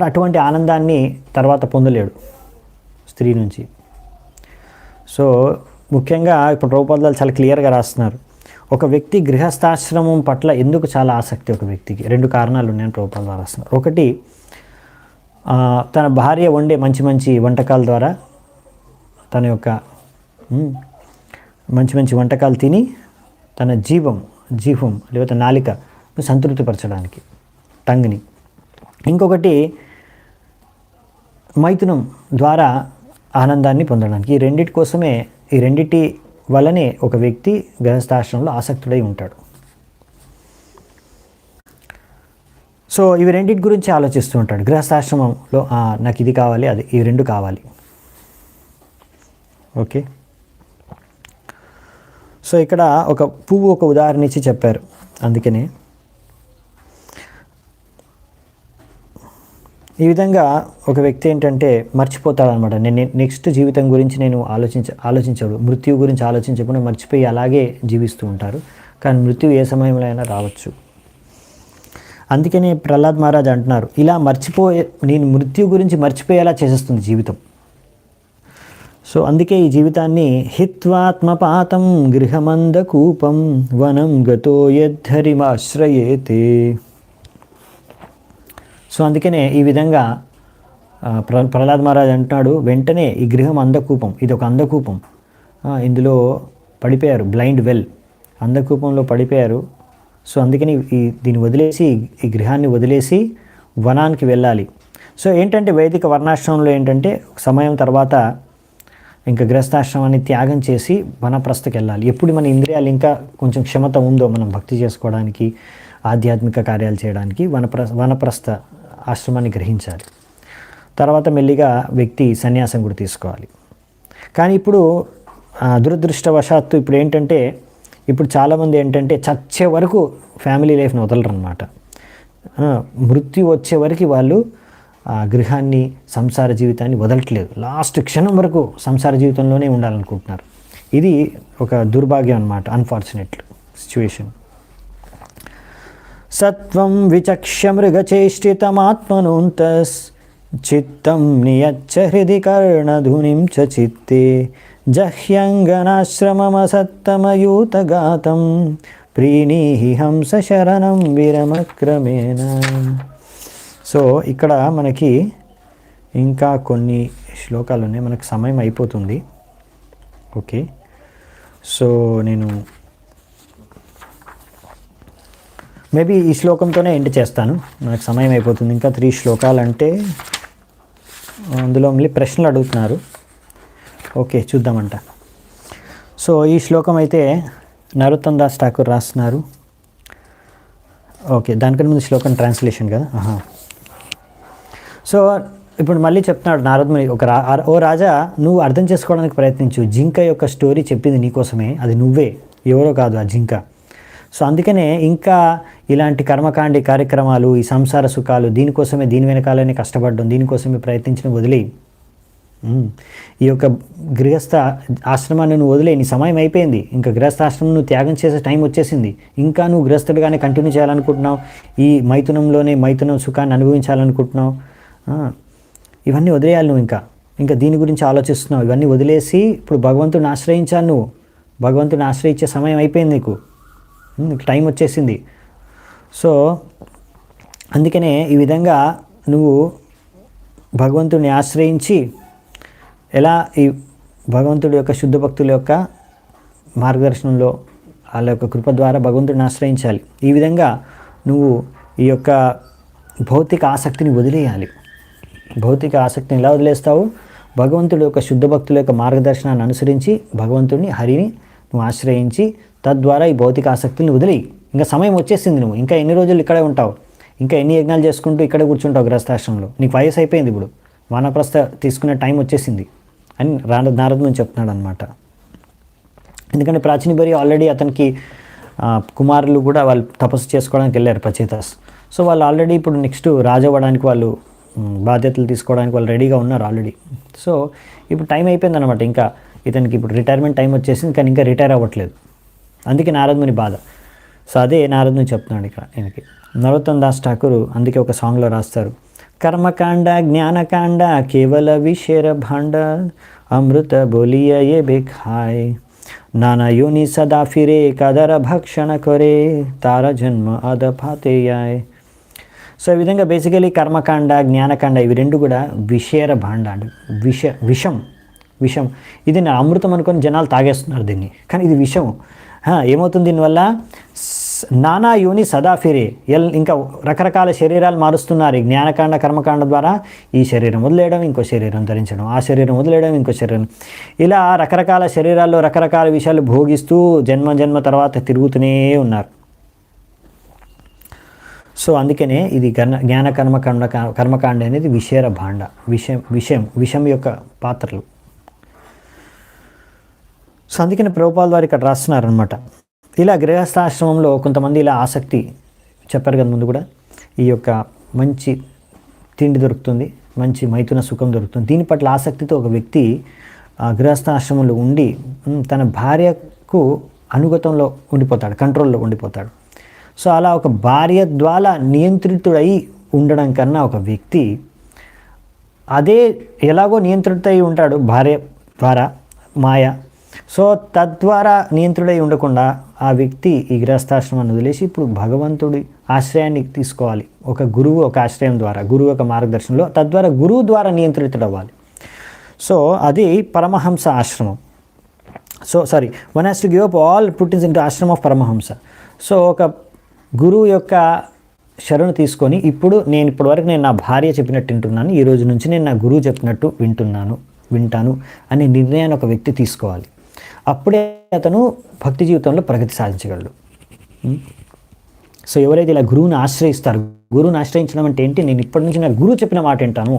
అటువంటి ఆనందాన్ని తర్వాత పొందలేడు స్త్రీ నుంచి. సో ముఖ్యంగా ఇప్పుడు రూపొందాలు చాలా క్లియర్గా రాస్తున్నారు. ఒక వ్యక్తి గృహస్థాశ్రమం పట్ల ఎందుకు చాలా ఆసక్తి ఒక వ్యక్తికి 2 కారణాలు ఉన్నాయని రూపొందాలు రాస్తున్నారు. ఒకటి, తన భార్య వండే మంచి మంచి వంటకాల ద్వారా తన యొక్క మంచి మంచి వంటకాలు తిని తన జీవం లేకపోతే నాలికను సంతృప్తిపరచడానికి, టంగ్ని. ఇంకొకటి మైథునం ద్వారా ఆనందాన్ని పొందడానికి. ఈ రెండిటి వల్లనే ఒక వ్యక్తి గృహస్థాశ్రమంలో ఆసక్తుడై ఉంటాడు. సో ఇవి రెండింటి గురించి ఆలోచిస్తూ ఉంటాడు గృహస్థాశ్రమంలో. నాకు ఇది కావాలి, అది, ఈ 2 కావాలి. ఓకే. సో ఇక్కడ ఒక పువ్వు ఒక ఉదాహరణ ఇచ్చి చెప్పారు. అందుకనే ఈ విధంగా ఒక వ్యక్తి ఏంటంటే మర్చిపోతాడనమాట. నేను నెక్స్ట్ జీవితం గురించి నేను ఆలోచించడు, మృత్యు గురించి ఆలోచించకుండా మర్చిపోయి అలాగే జీవిస్తూ ఉంటారు. కానీ మృత్యు ఏ సమయంలో అయినా రావచ్చు. అందుకనే ప్రహ్లాద్ మహారాజ్ అంటున్నారు, ఇలా నేను మృత్యు గురించి మర్చిపోయేలా చేసేస్తుంది జీవితం. సో అందుకే ఈ జీవితాన్ని హిత్వాత్మపాతం గృహమందకూపం వనం గతో యద్ధరిమాశ్రయేతే. సో అందుకనే ఈ విధంగా ప్రహ్లాద్ మహారాజ్ అంటున్నాడు, వెంటనే ఈ గృహం అందకూపం, ఇది ఒక అందకూపం, ఇందులో పడిపోయారు, బ్లైండ్ వెల్, అందకూపంలో పడిపోయారు. సో అందుకని దీన్ని వదిలేసి, ఈ గృహాన్ని వదిలేసి వనానికి వెళ్ళాలి. సో ఏంటంటే వైదిక వర్ణాశ్రమంలో ఏంటంటే సమయం తర్వాత ఇంకా గృహస్థాశ్రమాన్ని త్యాగం చేసి వనప్రస్థకి వెళ్ళాలి. ఎప్పుడు మన ఇంద్రియాలు ఇంకా కొంచెం క్షమత ఉందో మనం భక్తి చేసుకోవడానికి, ఆధ్యాత్మిక కార్యాలు చేయడానికి వనప్రస్థ ఆశ్రమాన్ని గ్రహించాలి. తర్వాత మెల్లిగా వ్యక్తి సన్యాసం కూడా తీసుకోవాలి. కానీ ఇప్పుడు దురదృష్టవశాత్తు ఇప్పుడు ఏంటంటే, ఇప్పుడు చాలామంది ఏంటంటే చచ్చే వరకు ఫ్యామిలీ లైఫ్ని వదలరు అనమాట. మృత్యు వచ్చే వరకు వాళ్ళు గృహాన్ని, సంసార జీవితాన్ని వదలట్లేదు. లాస్ట్ క్షణం వరకు సంసార జీవితంలోనే ఉండాలనుకుంటున్నారు. ఇది ఒక దుర్భాగ్యం అన్నమాట, అన్ఫార్చునేట్ సిచ్యువేషన్. సత్వం విచక్ష్య మృగచేష్టితమాత్మనోంతస్ చిత్తం నియచ్చ హృది కర్ణధునిం చ చిత్తే జహ్యంగనాశ్రమమసత్తమయూతగాతం ప్రీణీహి హంస శరణం విరమక్రమేణ. సో ఇక్కడ మనకి ఇంకా కొన్ని శ్లోకాలు ఉన్నాయి, మనకు సమయం అయిపోతుంది. ఓకే, సో నేను మేబీ ఈ శ్లోకంతోనే ఎండ్ చేస్తాను, నాకు సమయం అయిపోతుంది. ఇంకా 3 శ్లోకాలు అంటే అందులో మళ్ళీ ప్రశ్నలు అడుగుతున్నారు. ఓకే, చూద్దామంట. సో ఈ శ్లోకం అయితే నరోత్తమ్ దాస్ ఠాకూర్ రాస్తున్నారు. ఓకే, దానికన్నా ముందు శ్లోకం ట్రాన్స్లేషన్ కదా. సో ఇప్పుడు మళ్ళీ చెప్తున్నాడు నారదముని, ఓ రాజా, నువ్వు అర్థం చేసుకోవడానికి ప్రయత్నించు. జింక యొక్క స్టోరీ చెప్పింది నీకోసమే, అది నువ్వే, ఎవరో కాదు ఆ జింక. సో అందుకనే ఇంకా ఇలాంటి కర్మకాండి కార్యక్రమాలు, ఈ సంసార సుఖాలు, దీనికోసమే, దీని వెనకాలనే కష్టపడడం, దీనికోసమే ప్రయత్నించడం వదిలేయి. ఈ యొక్క గృహస్థ ఆశ్రమాన్ని నువ్వు వదిలే, నీ సమయం అయిపోయింది. ఇంకా గృహస్థాశ్రమం నువ్వు త్యాగం చేసే టైం వచ్చేసింది. ఇంకా నువ్వు గృహస్థుడిగానే కంటిన్యూ చేయాలనుకుంటున్నావు, ఈ మైథునం సుఖాన్ని అనుభవించాలనుకుంటున్నావు. ఇవన్నీ వదిలేయాలి నువ్వు. ఇంకా దీని గురించి ఆలోచిస్తున్నావు. ఇవన్నీ వదిలేసి ఇప్పుడు భగవంతుడిని ఆశ్రయించాలి నువ్వు. భగవంతుడిని ఆశ్రయించే సమయం అయిపోయింది, నీకు టైం వచ్చేసింది. సో అందుకనే ఈ విధంగా నువ్వు భగవంతుడిని ఆశ్రయించి ఎలా ఈ భగవంతుడి యొక్క శుద్ధ భక్తుల యొక్క మార్గదర్శనంలో వాళ్ళ యొక్క కృప ద్వారా భగవంతుడిని ఆశ్రయించాలి. ఈ విధంగా నువ్వు ఈ యొక్క భౌతిక ఆసక్తిని వదిలేయాలి. భౌతిక ఆసక్తిని ఎలా వదిలేస్తావు? భగవంతుడి యొక్క శుద్ధ భక్తుల యొక్క మార్గదర్శనాన్ని అనుసరించి భగవంతుడిని, హరిని నువ్వు ఆశ్రయించి తద్వారా ఈ భౌతిక ఆసక్తిని వదిలేయి. ఇంకా సమయం వచ్చేసింది, నువ్వు ఇంకా ఎన్ని రోజులు ఇక్కడే ఉంటావు, ఇంకా ఎన్ని యజ్ఞాలు చేసుకుంటూ ఇక్కడే కూర్చుంటావు గృహస్థాశ్రమంలో, నీకు వయసు అయిపోయింది, ఇప్పుడు వానప్రస్థ తీసుకునే టైం వచ్చేసింది అని నారదుని చెప్తున్నాడు అనమాట. ఎందుకంటే ప్రాచీనబరి ఆల్రెడీ అతనికి కుమారులు కూడా వాళ్ళు తపస్సు చేసుకోవడానికి వెళ్ళారు పచేతాస్. సో వాళ్ళు ఆల్రెడీ ఇప్పుడు నెక్స్ట్ రాజు అవ్వడానికి వాళ్ళు బాధ్యతలు తీసుకోవడానికి వాళ్ళు రెడీగా ఉన్నారు ఆల్రెడీ. సో ఇప్పుడు టైం అయిపోయిందనమాట, ఇంకా ఇతనికి ఇప్పుడు రిటైర్మెంట్ టైం వచ్చేసింది, కానీ ఇంకా రిటైర్ అవ్వట్లేదు. అందుకే నారదముని బాధ. సో అదే నారదుని చెప్తున్నాడు ఇక్కడ ఈయనకి. నరోత్తమ్ దాస్ ఠాకూర్ అందుకే ఒక సాంగ్లో రాస్తారు, కర్మకాండ జ్ఞానకాండ కేవల విషేర భాండ అమృత బోలియ ఏ బేఖాయ్ నానా యోని సదా ఫిరే కదర భక్షణ కొరే తార జన్మ అదపాతేయాయ్. సో ఈ విధంగా బేసికలీ కర్మకాండ జ్ఞానకాండ ఇవి రెండు కూడా విషేర భాండ అండి, విషం. ఇది నా అమృతం అనుకొని జనాలు తాగేస్తున్నారు దీన్ని, కానీ ఇది విషం. ఏమవుతుంది దీనివల్ల? నానా యోని సదా ఫిరే, ఇంకా రకరకాల శరీరాలు మారుస్తున్నారు ఈ జ్ఞానకాండ కర్మకాండ ద్వారా. ఈ శరీరం వదిలేయడం, ఇంకో శరీరం ధరించడం, ఆ శరీరం వదిలేయడం, ఇంకో శరీరం, ఇలా రకరకాల శరీరాల్లో రకరకాల విషయాలు భోగిస్తూ జన్మ తర్వాత తిరుగుతూనే ఉన్నారు. సో అందుకనే ఇది జ్ఞాన కర్మకాండ అనేది విషేర భాండ, విషం యొక్క పాత్రలు. సో అందుకని ప్రభుపాల్ వారు ఇక్కడ రాస్తున్నారనమాట. ఇలా గృహస్థాశ్రమంలో కొంతమంది ఇలా ఆసక్తి చెప్పారు కదా ముందు కూడా, ఈ యొక్క మంచి తిండి దొరుకుతుంది, మంచి మైథున సుఖం దొరుకుతుంది, దీని పట్ల ఆసక్తితో ఒక వ్యక్తి గృహస్థాశ్రమంలో ఉండి తన భార్యకు అనుగతంలో ఉండిపోతాడు, కంట్రోల్లో ఉండిపోతాడు. సో అలా ఒక భార్య ద్వారా నియంత్రితుడై ఉండడం కన్నా ఒక వ్యక్తి అదే ఎలాగో నియంత్రితుడై ఉంటాడు భార్య ద్వారా మాయ. సో తద్వారా నియంత్రుడై ఉండకుండా ఆ వ్యక్తి ఈ గృహస్థాశ్రమాన్ని వదిలేసి ఇప్పుడు భగవంతుడి ఆశ్రయాన్ని తీసుకోవాలి. ఒక గురువు ఒక ఆశ్రయం ద్వారా, గురువు ఒక మార్గదర్శనంలో, తద్వారా గురువు ద్వారా నియంత్రితుడు అవ్వాలి. సో అది పరమహంస ఆశ్రమం. So one has to give up all పుట్టిన్స్ into ashram of Paramahamsa. So ఒక గురువు యొక్క శరణు తీసుకొని ఇప్పటివరకు నేను నా భార్య చెప్పినట్టు వింటున్నాను, ఈ రోజు నుంచి నేను నా గురువు చెప్పినట్టు వింటాను అనే నిర్ణయాన్ని ఒక వ్యక్తి తీసుకోవాలి. అప్పుడే అతను భక్తి జీవితంలో ప్రగతి సాధించగలడు. సో ఎవరైతే ఇలా గురువుని ఆశ్రయిస్తారు, గురువుని ఆశ్రయించడం అంటే ఏంటి? నేను ఇప్పటి నుంచి నా గురువు చెప్పిన మాట వింటాను,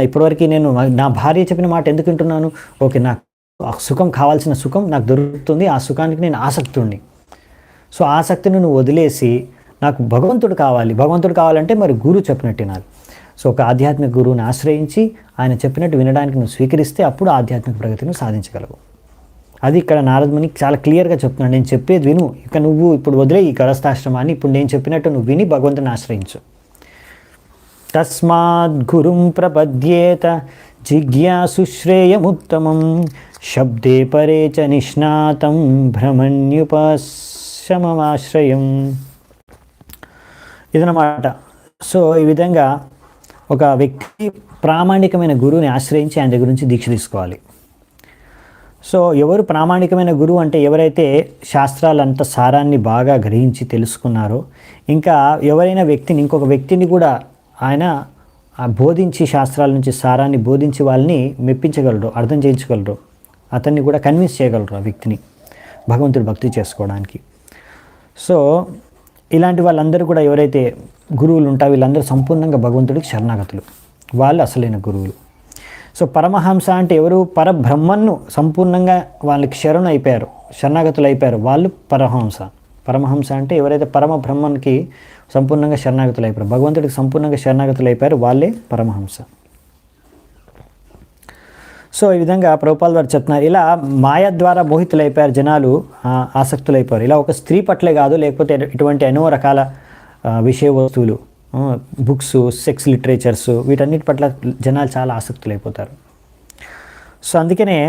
ఇప్పటివరకు నేను నా భార్య చెప్పిన మాట ఎందుకు వింటున్నాను, ఓకే నాకు సుఖం కావాల్సిన సుఖం నాకు దొరుకుతుంది, ఆ సుఖానికి నేను ఆసక్తుడిని. సో ఆసక్తిని నువ్వు వదిలేసి నాకు భగవంతుడు కావాలంటే మరి గురువు చెప్పినట్టు వినాలి. సో ఒక ఆధ్యాత్మిక గురువుని ఆశ్రయించి ఆయన చెప్పినట్టు వినడానికి నువ్వు స్వీకరిస్తే అప్పుడు ఆధ్యాత్మిక ప్రగతిని సాధించగలవు. అది ఇక్కడ నారదముని చాలా క్లియర్గా చెప్తున్నాడు, నేను చెప్పేది విను, ఇక నువ్వు ఇప్పుడు వదిలే ఈ గృహస్థాశ్రమాన్ని, ఇప్పుడు నేను చెప్పినట్టు నువ్వు విని భగవంతుని ఆశ్రయించు. తస్మాత్ గురుం ప్రపద్యేత జిజ్ఞాసు శ్రేయముత్తమం శబ్దే పరే చ నిష్ణాతం భ్రమణ్యుపశమమాశ్రయం. ఇదన్నమాట. సో ఈ విధంగా ఒక వ్యక్తి ప్రామాణికమైన గురువుని ఆశ్రయించి ఆయన దగ్గర నుంచి దీక్ష తీసుకోవాలి. సో ఎవరు ప్రామాణికమైన గురువు అంటే ఎవరైతే శాస్త్రాలంతా సారాన్ని బాగా గ్రహించి తెలుసుకున్నారో, ఇంకా ఎవరైనా ఇంకొక వ్యక్తిని కూడా ఆయన బోధించి శాస్త్రాల నుంచి సారాన్ని బోధించి వాళ్ళని మెప్పించగలరు, అర్థం చేయించగలరు, అతన్ని కూడా కన్విన్స్ చేయగలరు ఆ వ్యక్తిని భగవంతుడు భక్తి చేసుకోవడానికి. సో ఇలాంటి వాళ్ళందరూ కూడా ఎవరైతే గురువులు ఉంటారో వీళ్ళందరూ సంపూర్ణంగా భగవంతుడికి శరణాగతులు, వాళ్ళు అసలైన గురువులు. సో పరమహంస అంటే ఎవరు? పరబ్రహ్మను సంపూర్ణంగా వాళ్ళకి శరణాగతులు అయిపోయారు, వాళ్ళు పరమహంస అంటే ఎవరైతే పరమబ్రహ్మన్కి సంపూర్ణంగా శరణాగతులు అయిపోయారు, భగవంతుడికి సంపూర్ణంగా శరణాగతులు అయిపోయారు, వాళ్ళే పరమహంస. సో ఈ విధంగా ప్రభుపాల్ వారు చెప్తున్నారు, ఇలా మాయ ద్వారా మోహితులైపోయారు జనాలు, ఆసక్తులైపోయారు. ఇలా ఒక స్త్రీ పట్లే కాదు, లేకపోతే ఇటువంటి ఎన్నో రకాల విషయ వస్తువులు, బుక్స్, సెక్స్ లిటరేచర్స్, వీటన్నిటి పట్ల జనాలు చాలా ఆసక్తులైపోతారు. సో అందుకనే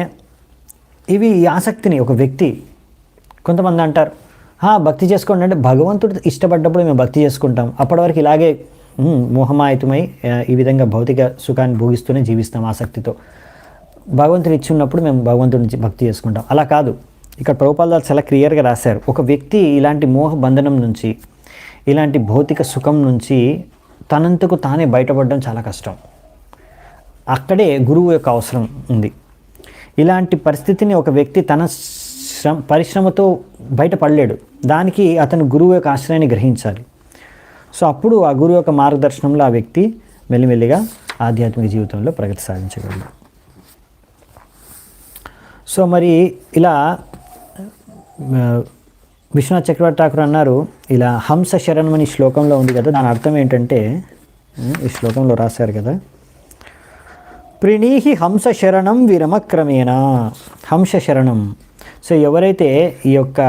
ఇవి ఈ ఆసక్తిని ఒక వ్యక్తి, కొంతమంది అంటారు భక్తి చేసుకోండి అంటే భగవంతుడు ఇష్టపడ్డప్పుడు మేము భక్తి చేసుకుంటాం, అప్పటి వరకు ఇలాగే మోహమాయితమై ఈ విధంగా భౌతిక సుఖాన్ని భోగిస్తూనే జీవిస్తాం ఆసక్తితో. భగవంతుడు ఇచ్చి ఉన్నప్పుడు మేము భగవంతుడి నుంచి భక్తి చేసుకుంటాం. అలా కాదు. ఇక్కడ ప్రభుపాల్ వారు చాలా క్లియర్గా రాశారు, ఒక వ్యక్తి ఇలాంటి మోహ బంధనం నుంచి, ఇలాంటి భౌతిక సుఖం నుంచి తనంతకు తానే బయటపడడం చాలా కష్టం. అక్కడే గురువు యొక్క అవసరం ఉంది. ఇలాంటి పరిస్థితిని ఒక వ్యక్తి తన పరిశ్రమతో బయటపడలేడు, దానికి అతను గురువు యొక్క ఆశ్రయాన్ని గ్రహించాలి. సో అప్పుడు ఆ గురువు యొక్క మార్గదర్శనంలో ఆ వ్యక్తి మెల్లిమెల్లిగా ఆధ్యాత్మిక జీవితంలో ప్రగతి సాధించగలడు. సో మరి ఇలా విశ్వనాథ్ చక్రవర్తి ఠాకూర్ అన్నారు, ఇలా హంస శరణం అని శ్లోకంలో ఉంది కదా, దాని అర్థం ఏంటంటే, ఈ శ్లోకంలో రాశారు కదా, ప్రణీహి హంస శరణం విరమక్రమేణ. హంస శరణం. సో ఎవరైతే ఈ యొక్క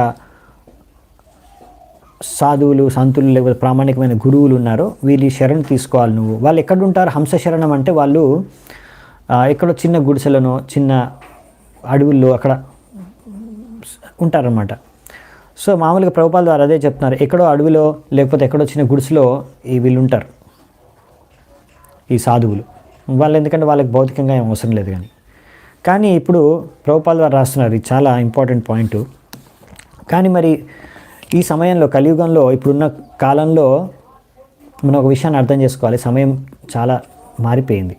సాధువులు, సంతులు, లేకపోతే ప్రామాణికమైన గురువులు ఉన్నారో వీళ్ళు శరణం తీసుకోవాలి నువ్వు. వాళ్ళు ఎక్కడుంటారు? హంస శరణం అంటే వాళ్ళు ఎక్కడో చిన్న గుడిసెలను, చిన్న అడవుల్లో అక్కడ ఉంటారన్నమాట. సో మామూలుగా ప్రభుపాల ద్వారా అదే చెప్తున్నారు, ఎక్కడో అడవిలో లేకపోతే ఎక్కడో చిన్న గుడిసెలో వీళ్ళు ఉంటారు, ఈ సాధువులు. వాళ్ళు ఎందుకంటే వాళ్ళకి భౌతికంగా ఏం అవసరం లేదు. కానీ ఇప్పుడు ప్రభుపాల ద్వారా రాస్తున్నారు, ఇది చాలా ఇంపార్టెంట్ పాయింట్. కానీ మరి ఈ సమయంలో, కలియుగంలో, ఇప్పుడున్న కాలంలో మనం ఒక విషయాన్ని అర్థం చేసుకోవాలి, సమయం చాలా మారిపోయింది.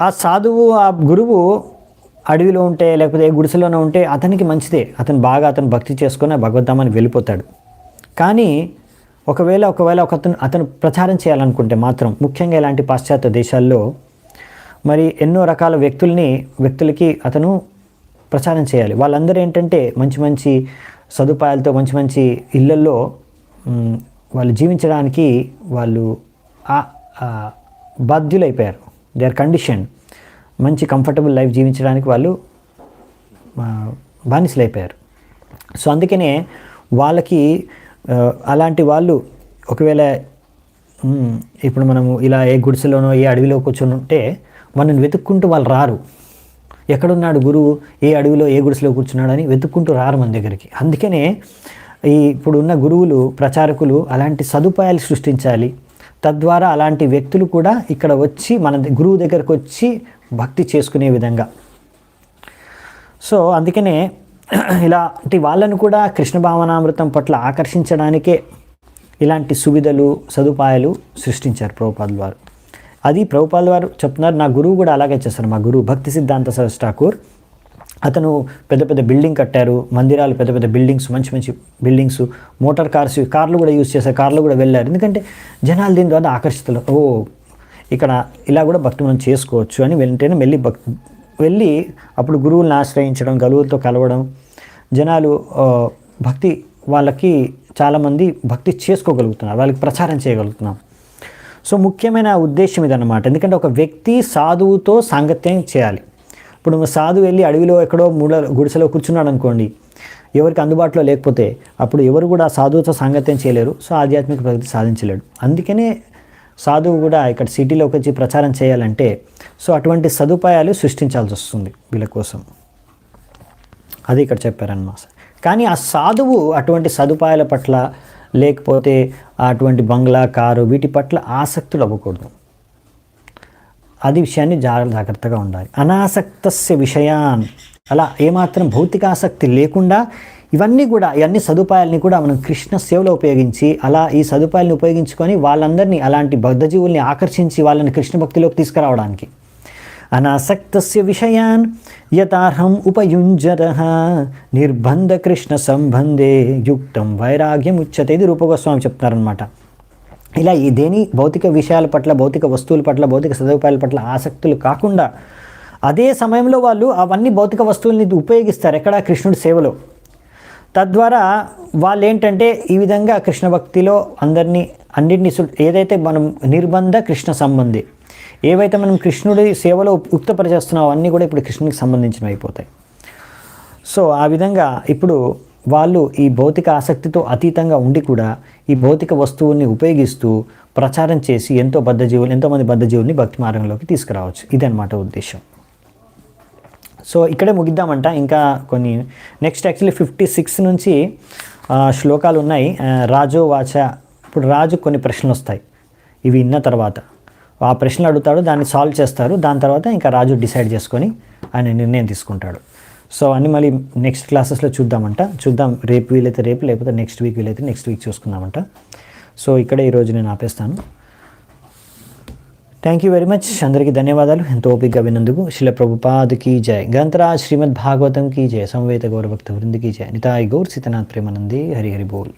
ఆ సాధువు, ఆ గురువు అడవిలో ఉంటే లేకపోతే ఏ గుడిసెలోనే ఉంటే అతనికి మంచిదే, అతను భక్తి చేసుకొని భగవద్ధామానికి వెళ్ళిపోతాడు. కానీ ఒకవేళ అతను ప్రచారం చేయాలనుకుంటే మాత్రం, ముఖ్యంగా ఇలాంటి పాశ్చాత్య దేశాల్లో మరి ఎన్నో రకాల వ్యక్తులకి అతను ప్రచారం చేయాలి. వాళ్ళందరూ ఏంటంటే మంచి మంచి సదుపాయాలతో, మంచి మంచి ఇళ్ళల్లో వాళ్ళు జీవించడానికి వాళ్ళు బాధ్యులైపోయారు. They are condition. మంచి కంఫర్టబుల్ లైఫ్ జీవించడానికి వాళ్ళు బానిసలైపోయారు. సో అందుకనే వాళ్ళకి అలాంటి వాళ్ళు ఒకవేళ ఇప్పుడు మనము ఇలా ఏ గుడిసెలోనో ఏ అడవిలో కూర్చొని ఉంటే వాళ్ళని వెతుక్కుంటూ వాళ్ళు రారు. ఎక్కడున్నాడు గురువు, ఏ అడవిలో ఏ గుడిసెలో కూర్చున్నాడని వెతుక్కుంటూ రారు మన దగ్గరికి. అందుకనే ఇప్పుడున్న గురువులు, ప్రచారకులు అలాంటి సదుపాయాలు సృష్టించాలి. తద్వారా అలాంటి వ్యక్తులు కూడా ఇక్కడ వచ్చి మన గురువు దగ్గరకు వచ్చి భక్తి చేసుకునే విధంగా. సో అందుకనే ఇలాంటి వాళ్ళను కూడా కృష్ణ భావనామృతం పట్ల ఆకర్షించడానికే ఇలాంటి సువిధలు, సదుపాయాలు సృష్టించారు ప్రభుపాదుల వారు. అది ప్రభుపాదుల వారు చెప్తున్నారు. నా గురువు కూడా అలాగే చేస్తారు. మా గురువు భక్తి సిద్ధాంత సరస్వతి ఠాకూర్, అతను పెద్ద పెద్ద బిల్డింగ్ కట్టారు, మందిరాలు, పెద్ద పెద్ద బిల్డింగ్స్, మంచి మంచి బిల్డింగ్స్, మోటార్ కార్లు కూడా యూజ్ చేశారు, కార్లు కూడా వెళ్ళారు. ఎందుకంటే జనాలు దీని ద్వారా ఆకర్షితులు, ఇక్కడ ఇలా కూడా భక్తి మనం చేసుకోవచ్చు అని వెంటనే వెళ్ళి అప్పుడు గురువులను ఆశ్రయించడం, గురువులతో కలవడం, జనాలు భక్తి వాళ్ళకి చాలామంది భక్తి చేసుకోగలుగుతున్నారు, వాళ్ళకి ప్రచారం చేయగలుగుతున్నాం. సో ముఖ్యమైన ఉద్దేశం ఇదన్నమాట. ఎందుకంటే ఒక వ్యక్తి సాధువుతో సాంగత్యం చేయాలి. ఇప్పుడు సాధువు వెళ్ళి అడవిలో ఎక్కడో గుడిసెలో కూర్చున్నాడు అనుకోండి, ఎవరికి అందుబాటులో లేకపోతే అప్పుడు ఎవరు కూడా సాధువుతో సాంగత్యం చేయలేరు. సో ఆధ్యాత్మిక ప్రగతి సాధించలేడు. అందుకనే సాధువు కూడా ఇక్కడ సిటీలోకి వచ్చి ప్రచారం చేయాలంటే సో అటువంటి సదుపాయాలు సృష్టించాల్సి వస్తుంది వీళ్ళ కోసం. అది ఇక్కడ చెప్పారన్నమాట. కానీ ఆ సాధువు అటువంటి సదుపాయాల పట్ల లేకపోతే అటువంటి బంగ్లా, కారు వీటి పట్ల ఆసక్తులు అవ్వకూడదు. అది విషయాన్ని జాగ్రత్తగా ఉండాలి. అనాసక్తస్య విషయాన్, అలా ఏమాత్రం భౌతిక ఆసక్తి లేకుండా ఇవన్నీ సదుపాయాలని కూడా మనం కృష్ణ సేవలో ఉపయోగించి, అలా ఈ సదుపాయాలను ఉపయోగించుకొని వాళ్ళందరినీ, అలాంటి బద్ధజీవుల్ని ఆకర్షించి వాళ్ళని కృష్ణ భక్తిలోకి తీసుకురావడానికి. అనాసక్తస్య విషయాన్ యథార్హం ఉపయుంజతః నిర్బంధ కృష్ణ సంబంధే యుక్తం వైరాగ్యం ఉచ్యతే. ఇది రూపగోస్వామి చెప్తారనమాట. ఇలా దేని భౌతిక విషయాల పట్ల, భౌతిక వస్తువుల పట్ల, భౌతిక సదుపాయాల పట్ల ఆసక్తులు కాకుండా అదే సమయంలో వాళ్ళు అవన్నీ భౌతిక వస్తువుల్ని ఉపయోగిస్తారు ఎక్కడ? కృష్ణుడి సేవలో. తద్వారా వాళ్ళు ఏంటంటే ఈ విధంగా కృష్ణ భక్తిలో అన్నింటినీ ఏదైతే మనం నిర్బంధ కృష్ణ సంబంధి, ఏవైతే మనం కృష్ణుడి సేవలో ఉక్తపరిచేస్తున్నామో అన్నీ కూడా ఇప్పుడు కృష్ణుడికి సంబంధించినవి అయిపోతాయి. సో ఆ విధంగా ఇప్పుడు వాళ్ళు ఈ భౌతిక ఆసక్తితో అతీతంగా ఉండి కూడా ఈ భౌతిక వస్తువుల్ని ఉపయోగిస్తూ ప్రచారం చేసి ఎంతోమంది బద్ధజీవుల్ని భక్తి మార్గంలోకి తీసుకురావచ్చు. ఇదన్నమాట ఉద్దేశం. సో ఇక్కడే ముగిద్దామంట. ఇంకా కొన్ని నెక్స్ట్ యాక్చువల్లీ 56 నుంచి శ్లోకాలు ఉన్నాయి. రాజో వాచ. ఇప్పుడు రాజు కొన్ని ప్రశ్నలు వస్తాయి. ఇవి విన్న తర్వాత ఆ ప్రశ్నలు అడుగుతాడు, దాన్ని సాల్వ్ చేస్తారు. దాని తర్వాత ఇంకా రాజు డిసైడ్ చేసుకొని ఆయన నిర్ణయం తీసుకుంటాడు. సో అన్నీ మళ్ళీ నెక్స్ట్ క్లాసెస్లో చూద్దాం. రేపు వీలైతే రేపు, లేకపోతే నెక్స్ట్ వీక్ వీలైతే నెక్స్ట్ వీక్ చూసుకుందామంట. సో ఇక్కడే ఈరోజు నేను ఆపేస్తాను. Thank you very much. అందరికీ ధన్యవాదాలు ఎంతో ఓపికగా విన్నందుకు. శ్రీల ప్రభుపాద్ కీ జై. గ్రంథరాజ్ శ్రీమద్ భాగవతం కీ జై. సంవేత గౌరభక్త వృంది కీ జై. నితాయ్ గౌర్ సీతనాథ్ ప్రేమానందే. హరి హరి బోల్.